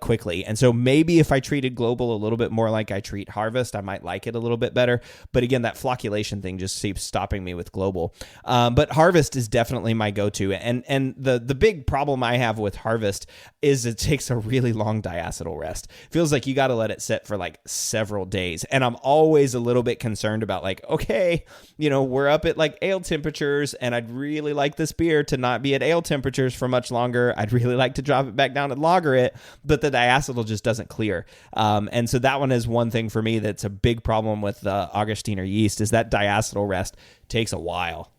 quickly. And so maybe if I treated Global a little bit more like I treat Harvest, I might like it a little bit better. But again, that flocculation thing just keeps stopping me with Global. But Harvest is definitely my go-to. And the big problem I have with Harvest is it takes a really long diacetyl rest. Feels like you got to let it sit for like several days. And I'm always a little bit concerned about like, okay, we're up at like ale temperatures, and I'd really like this beer to not be at ale temperatures for much longer. I'd really like to drop it back down and lager it, but the diacetyl just doesn't clear. And so that one is one thing for me that's a big problem with the Augustiner yeast, is that diacetyl rest takes a while.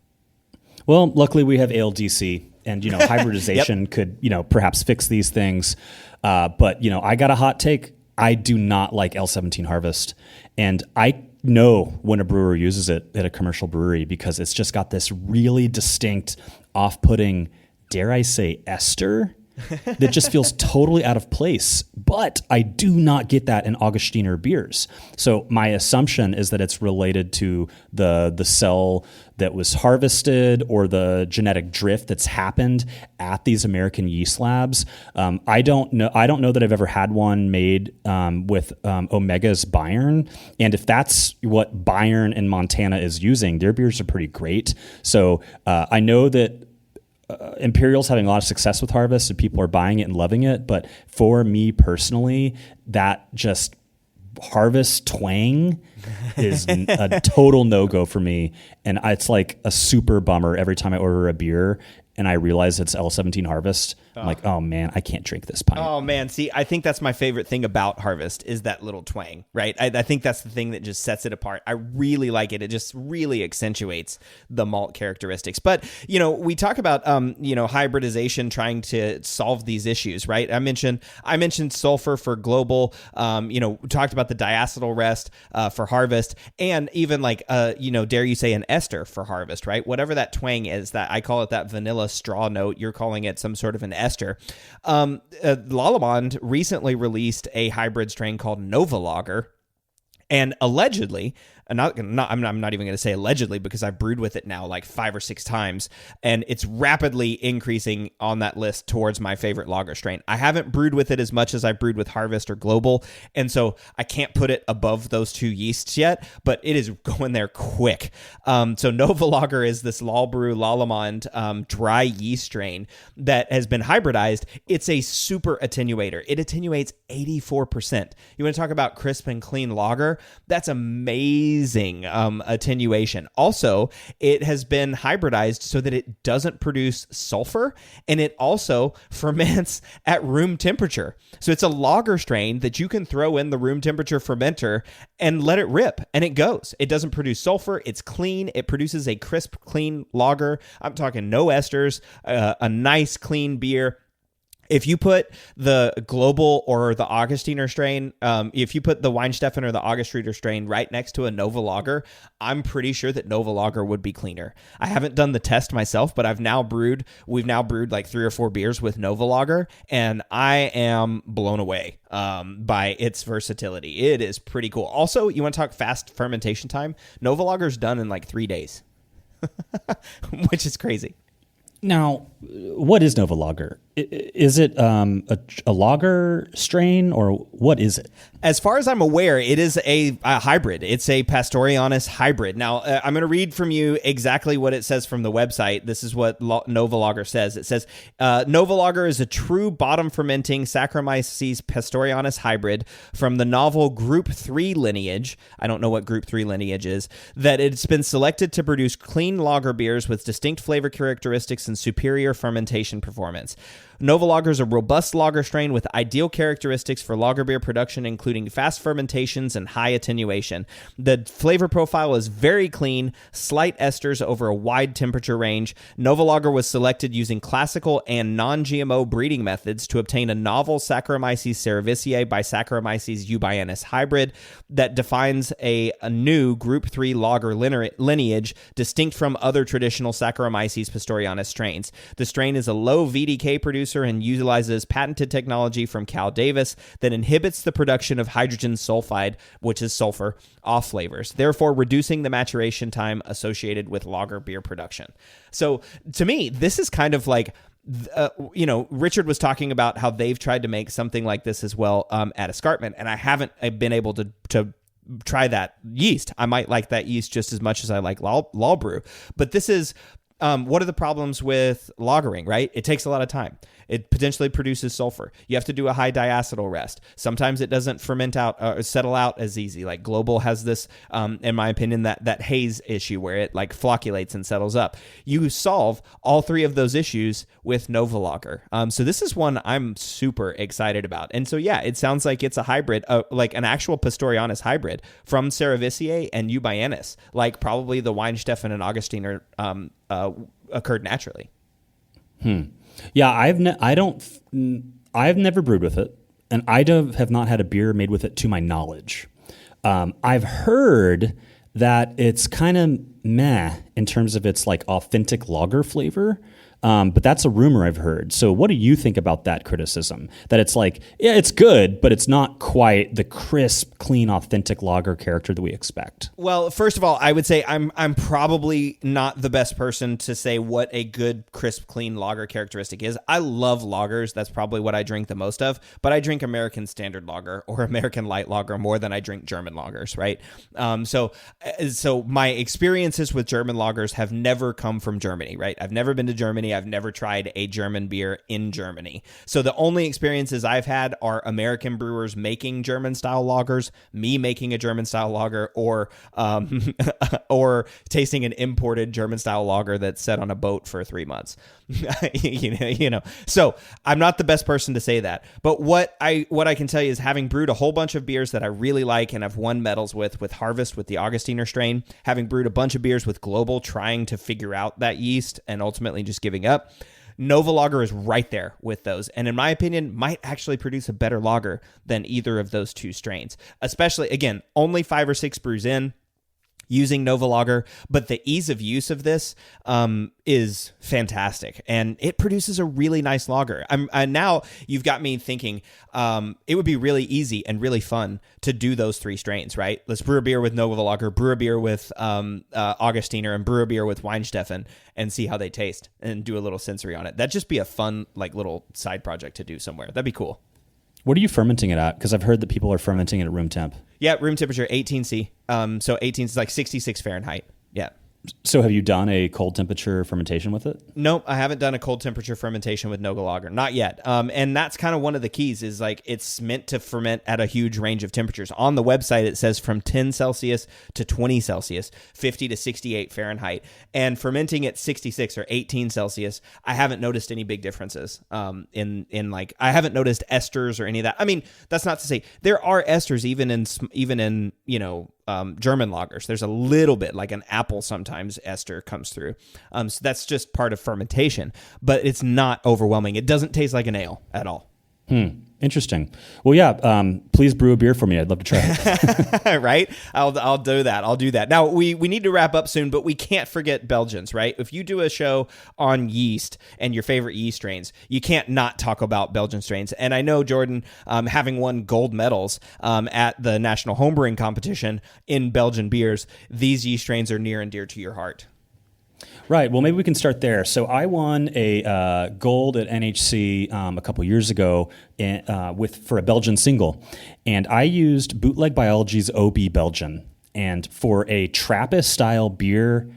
Well, luckily we have ALDC, and hybridization could perhaps fix these things. But I got a hot take. I do not like L17 Harvest, and I know when a brewer uses it at a commercial brewery, because it's just got this really distinct, off-putting, dare I say, ester that just feels totally out of place. But I do not get that in Augustiner beers. So my assumption is that it's related to the cell that was harvested or the genetic drift that's happened at these American yeast labs. I don't know that I've ever had one made with Omega's Bayern. And if that's what Bayern in Montana is using, their beers are pretty great. So I know that Imperial's having a lot of success with Harvest, and people are buying it and loving it. But for me personally, that just Harvest twang is a total no-go for me. And it's like a super bummer every time I order a beer and I realize it's L17 Harvest. I'm like, oh man, I can't drink this pint.
Oh man, see, I think that's my favorite thing about Harvest is that little twang, right? I think that's the thing that just sets it apart. I really like it. It just really accentuates the malt characteristics. But, we talk about, hybridization trying to solve these issues, right? I mentioned sulfur for Global, we talked about the diacetyl rest for Harvest, and even like, dare you say an ester for Harvest, right? Whatever that twang is, that I call it that vanilla straw note. You're calling it some sort of an ester. Lallemand recently released a hybrid strain called Nova Lager, And allegedly, I'm not even going to say allegedly because I've brewed with it now like 5 or 6 times, and it's rapidly increasing on that list towards my favorite lager strain. I haven't brewed with it as much as I've brewed with Harvest or Global, and so I can't put it above those 2 yeasts yet, but it is going there quick. So Nova Lager is this Lalbrew Lallemand dry yeast strain that has been hybridized. It's a super attenuator. It attenuates 84%. You want to talk about crisp and clean lager? That's amazing attenuation. Also, it has been hybridized so that it doesn't produce sulfur, and it also ferments at room temperature. So it's a lager strain that you can throw in the room temperature fermenter and let it rip, and it goes. It doesn't produce sulfur. It's clean. It produces a crisp, clean lager. I'm talking no esters, a nice, clean beer. If you put the Global or the Augustiner strain, if you put the Weinsteffen or the Augustreiter strain right next to a Nova Lager, I'm pretty sure that Nova Lager would be cleaner. I haven't done the test myself, but we've now brewed like 3 or 4 beers with Nova Lager, and I am blown away by its versatility. It is pretty cool. Also, you want to talk fast fermentation time? Nova Lager's done in like 3 days, which is crazy.
Now, what is Nova Lager? Is it a lager strain, or what is it?
As far as I'm aware, it is a hybrid. It's a Pastorianus hybrid. Now, I'm going to read from you exactly what it says from the website. This is what Nova Lager says. It says, Nova Lager is a true bottom-fermenting Saccharomyces pastorianus hybrid from the novel Group 3 lineage. I don't know what Group 3 lineage is. That it's been selected to produce clean lager beers with distinct flavor characteristics and superior fermentation performance. Nova Lager is a robust lager strain with ideal characteristics for lager beer production, including fast fermentations and high attenuation. The flavor profile is very clean, slight esters over a wide temperature range. Nova Lager was selected using classical and non-GMO breeding methods to obtain a novel Saccharomyces cerevisiae by Saccharomyces eubayanus hybrid that defines a new Group 3 lager lineage distinct from other traditional Saccharomyces pastorianus strains. The strain is a low VDK producer and utilizes patented technology from Cal Davis that inhibits the production of hydrogen sulfide, which is sulfur, off flavors, therefore reducing the maturation time associated with lager beer production. So to me, this is kind of like, Richard was talking about how they've tried to make something like this as well at Escarpment, and I haven't been able to try that yeast. I might like that yeast just as much as I like Lalbrew, but this is what are the problems with lagering, right? It takes a lot of time. It potentially produces sulfur. You have to do a high diacetyl rest. Sometimes it doesn't ferment out or settle out as easy. Like Global has this, in my opinion, that haze issue where it like flocculates and settles up. You solve all 3 of those issues with Nova Lager. So this is one I'm super excited about. And so, yeah, it sounds like it's a hybrid, like an actual Pastorianus hybrid from Cerevisiae and Eubayanus, like probably the Weinsteffen and Augustiner occurred naturally.
Yeah, I've never brewed with it, and I have not had a beer made with it to my knowledge. I've heard that it's kind of meh in terms of its like authentic lager flavor. But that's a rumor I've heard. So what do you think about that criticism? That it's like, yeah, it's good, but it's not quite the crisp, clean, authentic lager character that we expect.
Well, first of all, I would say I'm probably not the best person to say what a good, crisp, clean lager characteristic is. I love lagers. That's probably what I drink the most of. But I drink American Standard Lager or American Light Lager more than I drink German lagers, right? So my experiences with German lagers have never come from Germany, right? I've never been to Germany. I've never tried a German beer in Germany. So the only experiences I've had are American brewers making German-style lagers, me making a German-style lager, or tasting an imported German-style lager that's set on a boat for 3 months. So I'm not the best person to say that. But what I can tell you is, having brewed a whole bunch of beers that I really like and I've won medals with Harvest, with the Augustiner strain, having brewed a bunch of beers with Global, trying to figure out that yeast and ultimately just giving up, Nova Lager is right there with those, and in my opinion, might actually produce a better lager than either of those 2 strains. Especially, again, only 5 or 6 brews in. using Nova Lager, but the ease of use of this is fantastic, and it produces a really nice lager. Now you've got me thinking it would be really easy and really fun to do those 3 strains, right? Let's brew a beer with Nova Lager, brew a beer with Augustiner, and brew a beer with Weinsteffen, and see how they taste, and do a little sensory on it. That'd just be a fun, like, little side project to do somewhere. That'd be cool.
What are you fermenting it at? Because I've heard that people are fermenting it at room temp.
Yeah, room temperature, 18C. So 18 is like 66 Fahrenheit. Yeah.
So have you done a cold temperature fermentation with it?
Nope, I haven't done a cold temperature fermentation with Nova Lager. Not yet. And that's kind of one of the keys is like it's meant to ferment at a huge range of temperatures. On the website, it says from 10 Celsius to 20 Celsius, 50 to 68 Fahrenheit. And fermenting at 66 or 18 Celsius, I haven't noticed any big differences in like, I haven't noticed esters or any of that. I mean, that's not to say there are esters even in German lagers. There's a little bit, like an apple sometimes ester comes through. So that's just part of fermentation, but it's not overwhelming. It doesn't taste like an ale at all.
Interesting. Well, yeah, please brew a beer for me. I'd love to try it.
Right? I'll do that. I'll do that. Now, we need to wrap up soon, but we can't forget Belgians, right? If you do a show on yeast and your favorite yeast strains, you can't not talk about Belgian strains. And I know, Jordan, having won gold medals at the National Homebrewing Competition in Belgian beers, these yeast strains are near and dear to your heart.
Right. Well, maybe we can start there. So I won a gold at NHC a couple years ago for a Belgian single, and I used Bootleg Biology's OB Belgian. And for a Trappist style beer,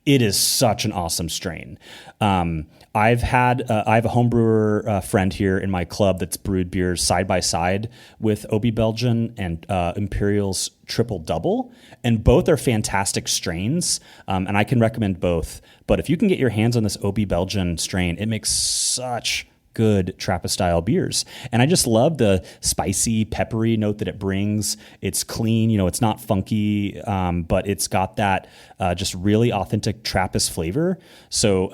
it is such an awesome strain. I have a homebrewer friend here in my club that's brewed beers side by side with OB Belgian and Imperial's Triple Double, and both are fantastic strains, and I can recommend both. But if you can get your hands on this OB Belgian strain, it makes such good Trappist style beers. And I just love the spicy, peppery note that it brings. It's clean, it's not funky, but it's got that just really authentic Trappist flavor. So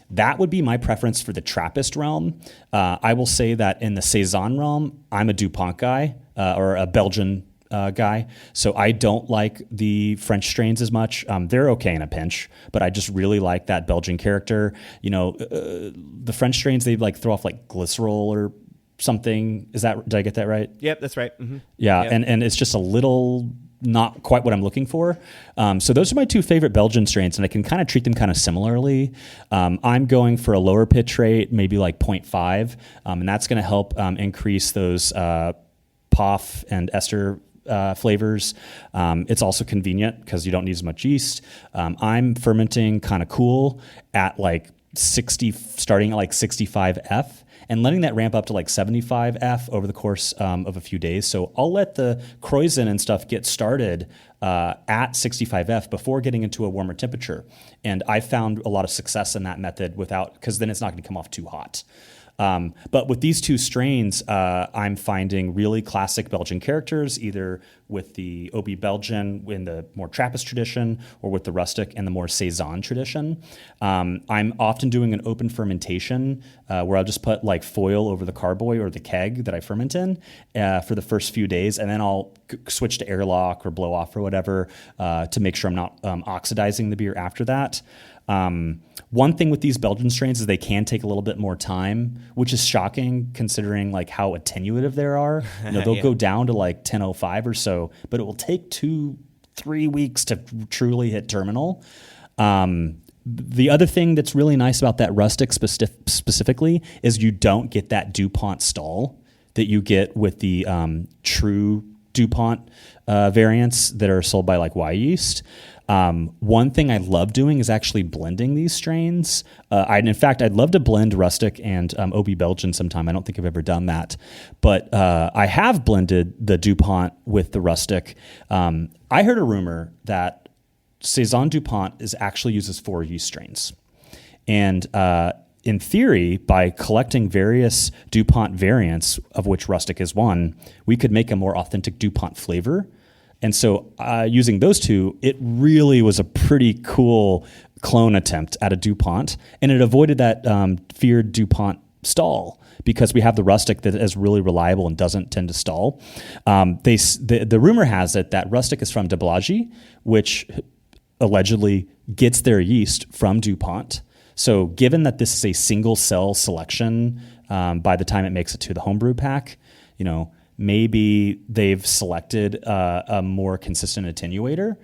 that would be my preference for the Trappist realm. I will say that in the Saison realm, I'm a DuPont guy or a Belgian guy. So I don't like the French strains as much. They're okay in a pinch, but I just really like that Belgian character. The French strains, they like throw off like glycerol or something. Did I get that right?
Yep, that's right. Mm-hmm.
Yeah,
yep.
And it's just a little not quite what I'm looking for. So those are my 2 favorite Belgian strains, and I can kind of treat them kind of similarly. I'm going for a lower pitch rate, maybe like 0.5, and that's going to help increase those POF and ester flavors. It's also convenient because you don't need as much yeast. I'm fermenting kind of cool at like 60, starting at like 65 F, and letting that ramp up to like 75 F over the course of a few days. So I'll let the Kreuzen and stuff get started at 65 F before getting into a warmer temperature. And I found a lot of success in that method because then it's not going to come off too hot. But with these 2 strains, I'm finding really classic Belgian characters, either with the OB Belgian in the more Trappist tradition or with the rustic and the more Saison tradition. I'm often doing an open fermentation where I'll just put like foil over the carboy or the keg that I ferment in for the first few days, and then I'll switch to airlock or blow off or whatever to make sure I'm not oxidizing the beer after that. One thing with these Belgian strains is they can take a little bit more time, which is shocking considering like how attenuative they are. They'll
Yeah.
go down to like 10:05 or so, but it will take 2-3 weeks to truly hit terminal. The other thing that's really nice about that rustic specifically is you don't get that DuPont stall that you get with the true DuPont variants that are sold by like Yeast. One thing I love doing is actually blending these strains. I'd love to blend rustic and OB Belgian sometime. I don't think I've ever done that, but I have blended the DuPont with the rustic. I heard a rumor that Saison DuPont actually uses 4 yeast strains, and in theory, by collecting various DuPont variants, of which rustic is one, we could make a more authentic DuPont flavor. And so using those 2, it really was a pretty cool clone attempt at a DuPont, and it avoided that feared DuPont stall because we have the rustic that is really reliable and doesn't tend to stall. The rumor has it that rustic is from de Blasi, which allegedly gets their yeast from DuPont. So given that this is a single cell selection, by the time it makes it to the homebrew pack, maybe they've selected a more consistent attenuator.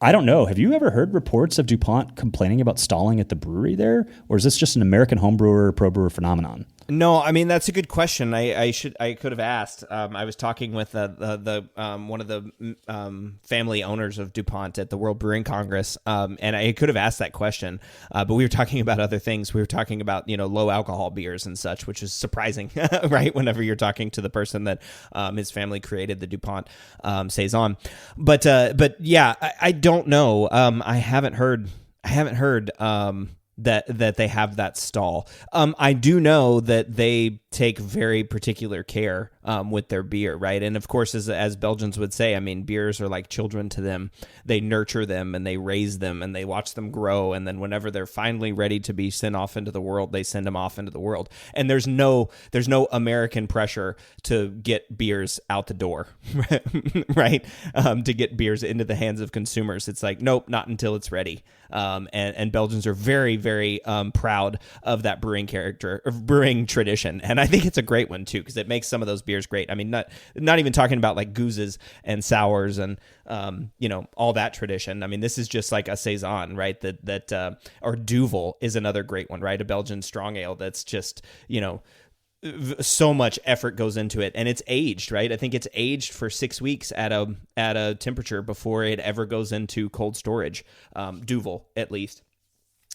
I don't know. Have you ever heard reports of DuPont complaining about stalling at the brewery there? Or is this just an American homebrewer, pro brewer phenomenon?
No, I mean, that's a good question. I could have asked. I was talking with the one of the family owners of DuPont at the World Brewing Congress, and I could have asked that question. But we were talking about other things. We were talking about low alcohol beers and such, which is surprising, right? Whenever you're talking to the person that his family created the DuPont saison, but yeah, I don't know. I haven't heard. That they have that stall. I do know that they take very particular care with their beer, right? And of course, as Belgians would say, I mean, beers are like children to them. They nurture them and they raise them and they watch them grow. And then whenever they're finally ready to be sent off into the world, they send them off into the world. And there's no American pressure to get beers out the door, right? To get beers into the hands of consumers. It's like, nope, not until it's ready. And Belgians are very, very proud of that brewing tradition. And I think it's a great one too, because it makes some of those beers great. I mean, not even talking about like gooses and sours and all that tradition. I mean, this is just like a saison, right? Or Duvel is another great one, right? A Belgian strong ale that's just so much effort goes into it, and it's aged, right? I think it's aged for 6 weeks at a temperature before it ever goes into cold storage. Duvel, at least.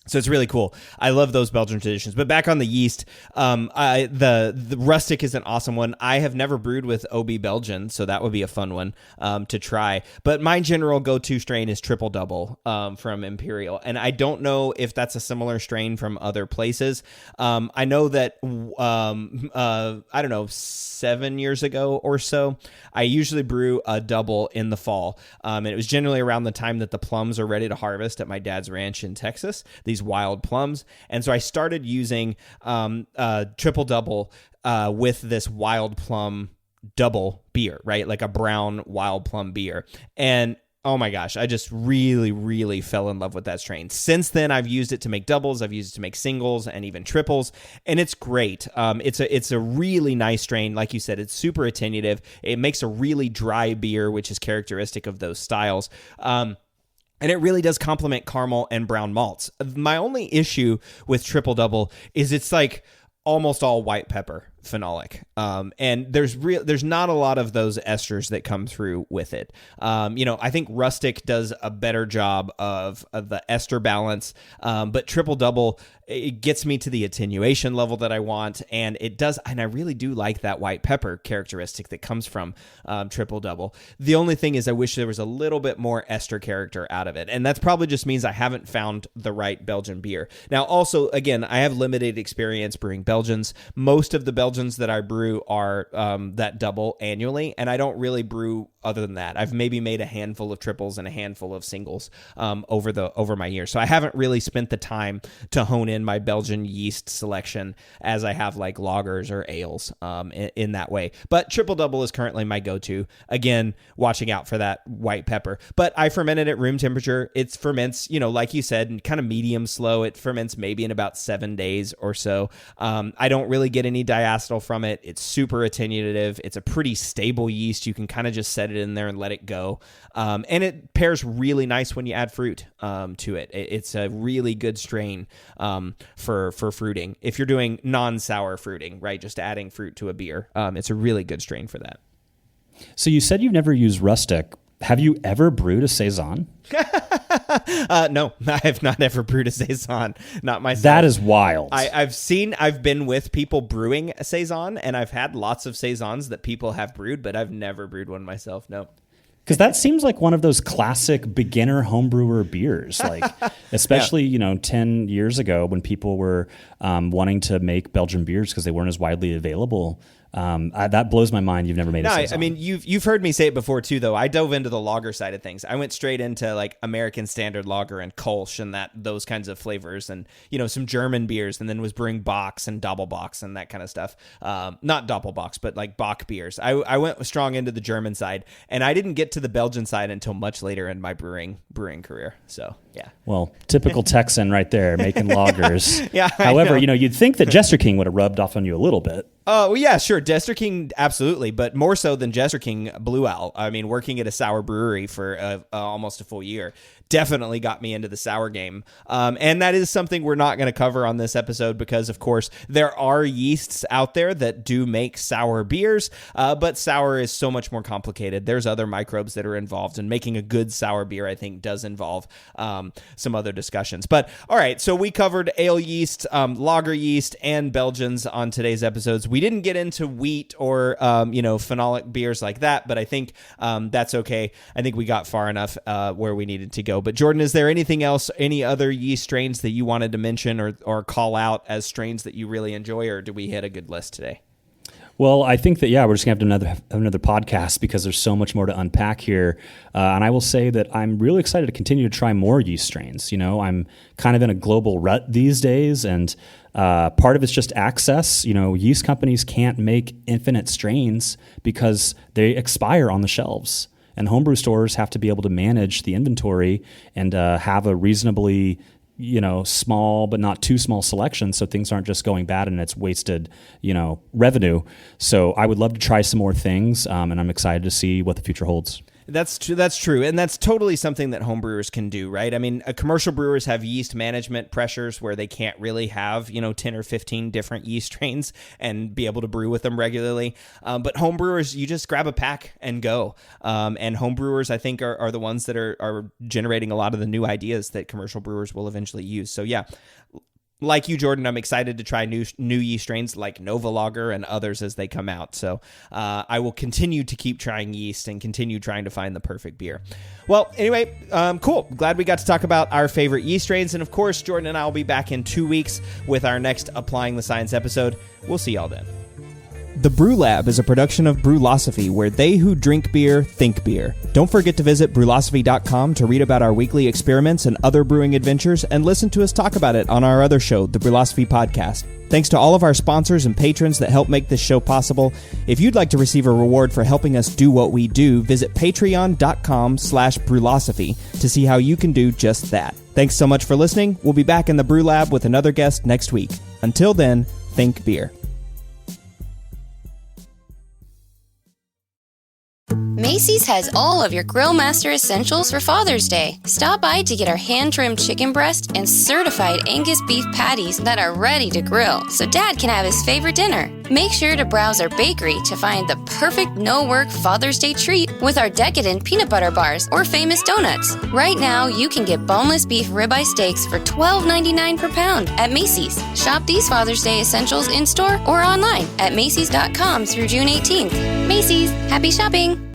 So it's really cool. I love those Belgian traditions. But back on the yeast, the rustic is an awesome one. I have never brewed with OB Belgian, so that would be a fun one to try. But my general go-to strain is Triple Double from Imperial, and I don't know if that's a similar strain from other places. I know that I don't know, 7 years ago or so, I usually brew a double in the fall, and it was generally around the time that the plums are ready to harvest at my dad's ranch in Texas. These wild plums. And so I started using Triple Double with this wild plum double beer, right? Like a brown wild plum beer. And oh my gosh, I just really, really fell in love with that strain. Since then, I've used it to make doubles, I've used it to make singles and even triples, and it's great. It's a really nice strain. Like you said, it's super attenuative. It makes a really dry beer, which is characteristic of those styles. And it really does complement caramel and brown malts. My only issue with Triple Double is it's like almost all white pepper phenolic. And there's not a lot of those esters that come through with it. I think rustic does a better job of the ester balance. But Triple Double, it gets me to the attenuation level that I want. And it does. And I really do like that white pepper characteristic that comes from Triple Double. The only thing is I wish there was a little bit more ester character out of it. And that's probably just means I haven't found the right Belgian beer. Now, also, again, I have limited experience brewing Belgians. Most of the Belgians that I brew are that double annually, and I don't really brew other than that. I've maybe made a handful of triples and a handful of singles over my years. So I haven't really spent the time to hone in my Belgian yeast selection as I have like lagers or ales in that way. But Triple Double is currently my go-to. Again, watching out for that white pepper. But I ferment it at room temperature. It ferments, like you said, kind of medium slow. It ferments maybe in about 7 days or so. I don't really get any diacetyl from it. It's super attenuative. It's a pretty stable yeast. You can kind of just set it in there and let it go. And it pairs really nice when you add fruit to it. It's a really good strain for fruiting. If you're doing non-sour fruiting, right, just adding fruit to a beer, it's a really good strain for that.
So you said you've never used rustic. Have you ever brewed a saison?
No, I have not ever brewed a saison. Not myself.
That is wild.
I've been with people brewing a saison, and I've had lots of saisons that people have brewed, but I've never brewed one myself. No.
Because that seems like one of those classic beginner homebrewer beers, like especially 10 years ago when people were wanting to make Belgian beers because they weren't as widely available. That blows my mind. You've never made a
No,
saison.
I mean, you've heard me say it before too, though. I dove into the lager side of things. I went straight into like American Standard Lager and Kolsch and those kinds of flavors, and some German beers, and then was brewing Bocks and Doppelbocks and that kind of stuff. Not Doppelbocks, but like Bock beers. I went strong into the German side, and I didn't get to the Belgian side until much later in my brewing career. So yeah.
Well, typical Texan right there, making lagers.
Yeah.
However, you'd think that Jester King would have rubbed off on you a little bit.
Oh, well, yeah, sure. Jester King, absolutely. But more so than Jester King, Blue Owl. I mean, working at a sour brewery for almost a full year definitely got me into the sour game. And that is something we're not going to cover on this episode because, of course, there are yeasts out there that do make sour beers, but sour is so much more complicated. There's other microbes that are involved, and making a good sour beer, I think, does involve some other discussions. But, all right, so we covered ale yeast, lager yeast, and Belgians on today's episodes. We didn't get into wheat or, phenolic beers like that, but I think that's okay. I think we got far enough where we needed to go. But Jordan, is there anything else, any other yeast strains that you wanted to mention or call out as strains that you really enjoy, or do we hit a good list today?
Well, I think that, we're just going to have another podcast because there's so much more to unpack here. And I will say that I'm really excited to continue to try more yeast strains. I'm kind of in a global rut these days, and part of it's just access. Yeast companies can't make infinite strains because they expire on the shelves. And homebrew stores have to be able to manage the inventory and have a reasonably small but not too small selection, so things aren't just going bad and it's wasted, revenue. So I would love to try some more things, and I'm excited to see what the future holds.
That's true, and that's totally something that homebrewers can do, right? I mean, commercial brewers have yeast management pressures where they can't really have 10 or 15 different yeast strains and be able to brew with them regularly. But homebrewers, you just grab a pack and go. And homebrewers, I think, are the ones that are generating a lot of the new ideas that commercial brewers will eventually use. So yeah. Like you, Jordan, I'm excited to try new yeast strains like Nova Lager and others as they come out. So I will continue to keep trying yeast and continue trying to find the perfect beer. Well, anyway, cool. Glad we got to talk about our favorite yeast strains. And of course, Jordan and I will be back in 2 weeks with our next Applying the Science episode. We'll see y'all then. The Brew Lab is a production of Brülosophy, where they who drink beer think beer. Don't forget to visit Brülosophy.com to read about our weekly experiments and other brewing adventures, and listen to us talk about it on our other show, the Brülosophy Podcast. Thanks to all of our sponsors and patrons that help make this show possible. If you'd like to receive a reward for helping us do what we do, visit patreon.com/Brülosophy to see how you can do just that. Thanks so much for listening. We'll be back in the Brew Lab with another guest next week. Until then, think beer.
Macy's has all of your Grill Master essentials for Father's Day. Stop by to get our hand-trimmed chicken breast and certified Angus beef patties that are ready to grill, so Dad can have his favorite dinner. Make sure to browse our bakery to find the perfect no-work Father's Day treat with our decadent peanut butter bars or famous donuts. Right now, you can get boneless beef ribeye steaks for $12.99 per pound at Macy's. Shop these Father's Day essentials in-store or online at Macys.com through June 18th. Macy's, happy shopping!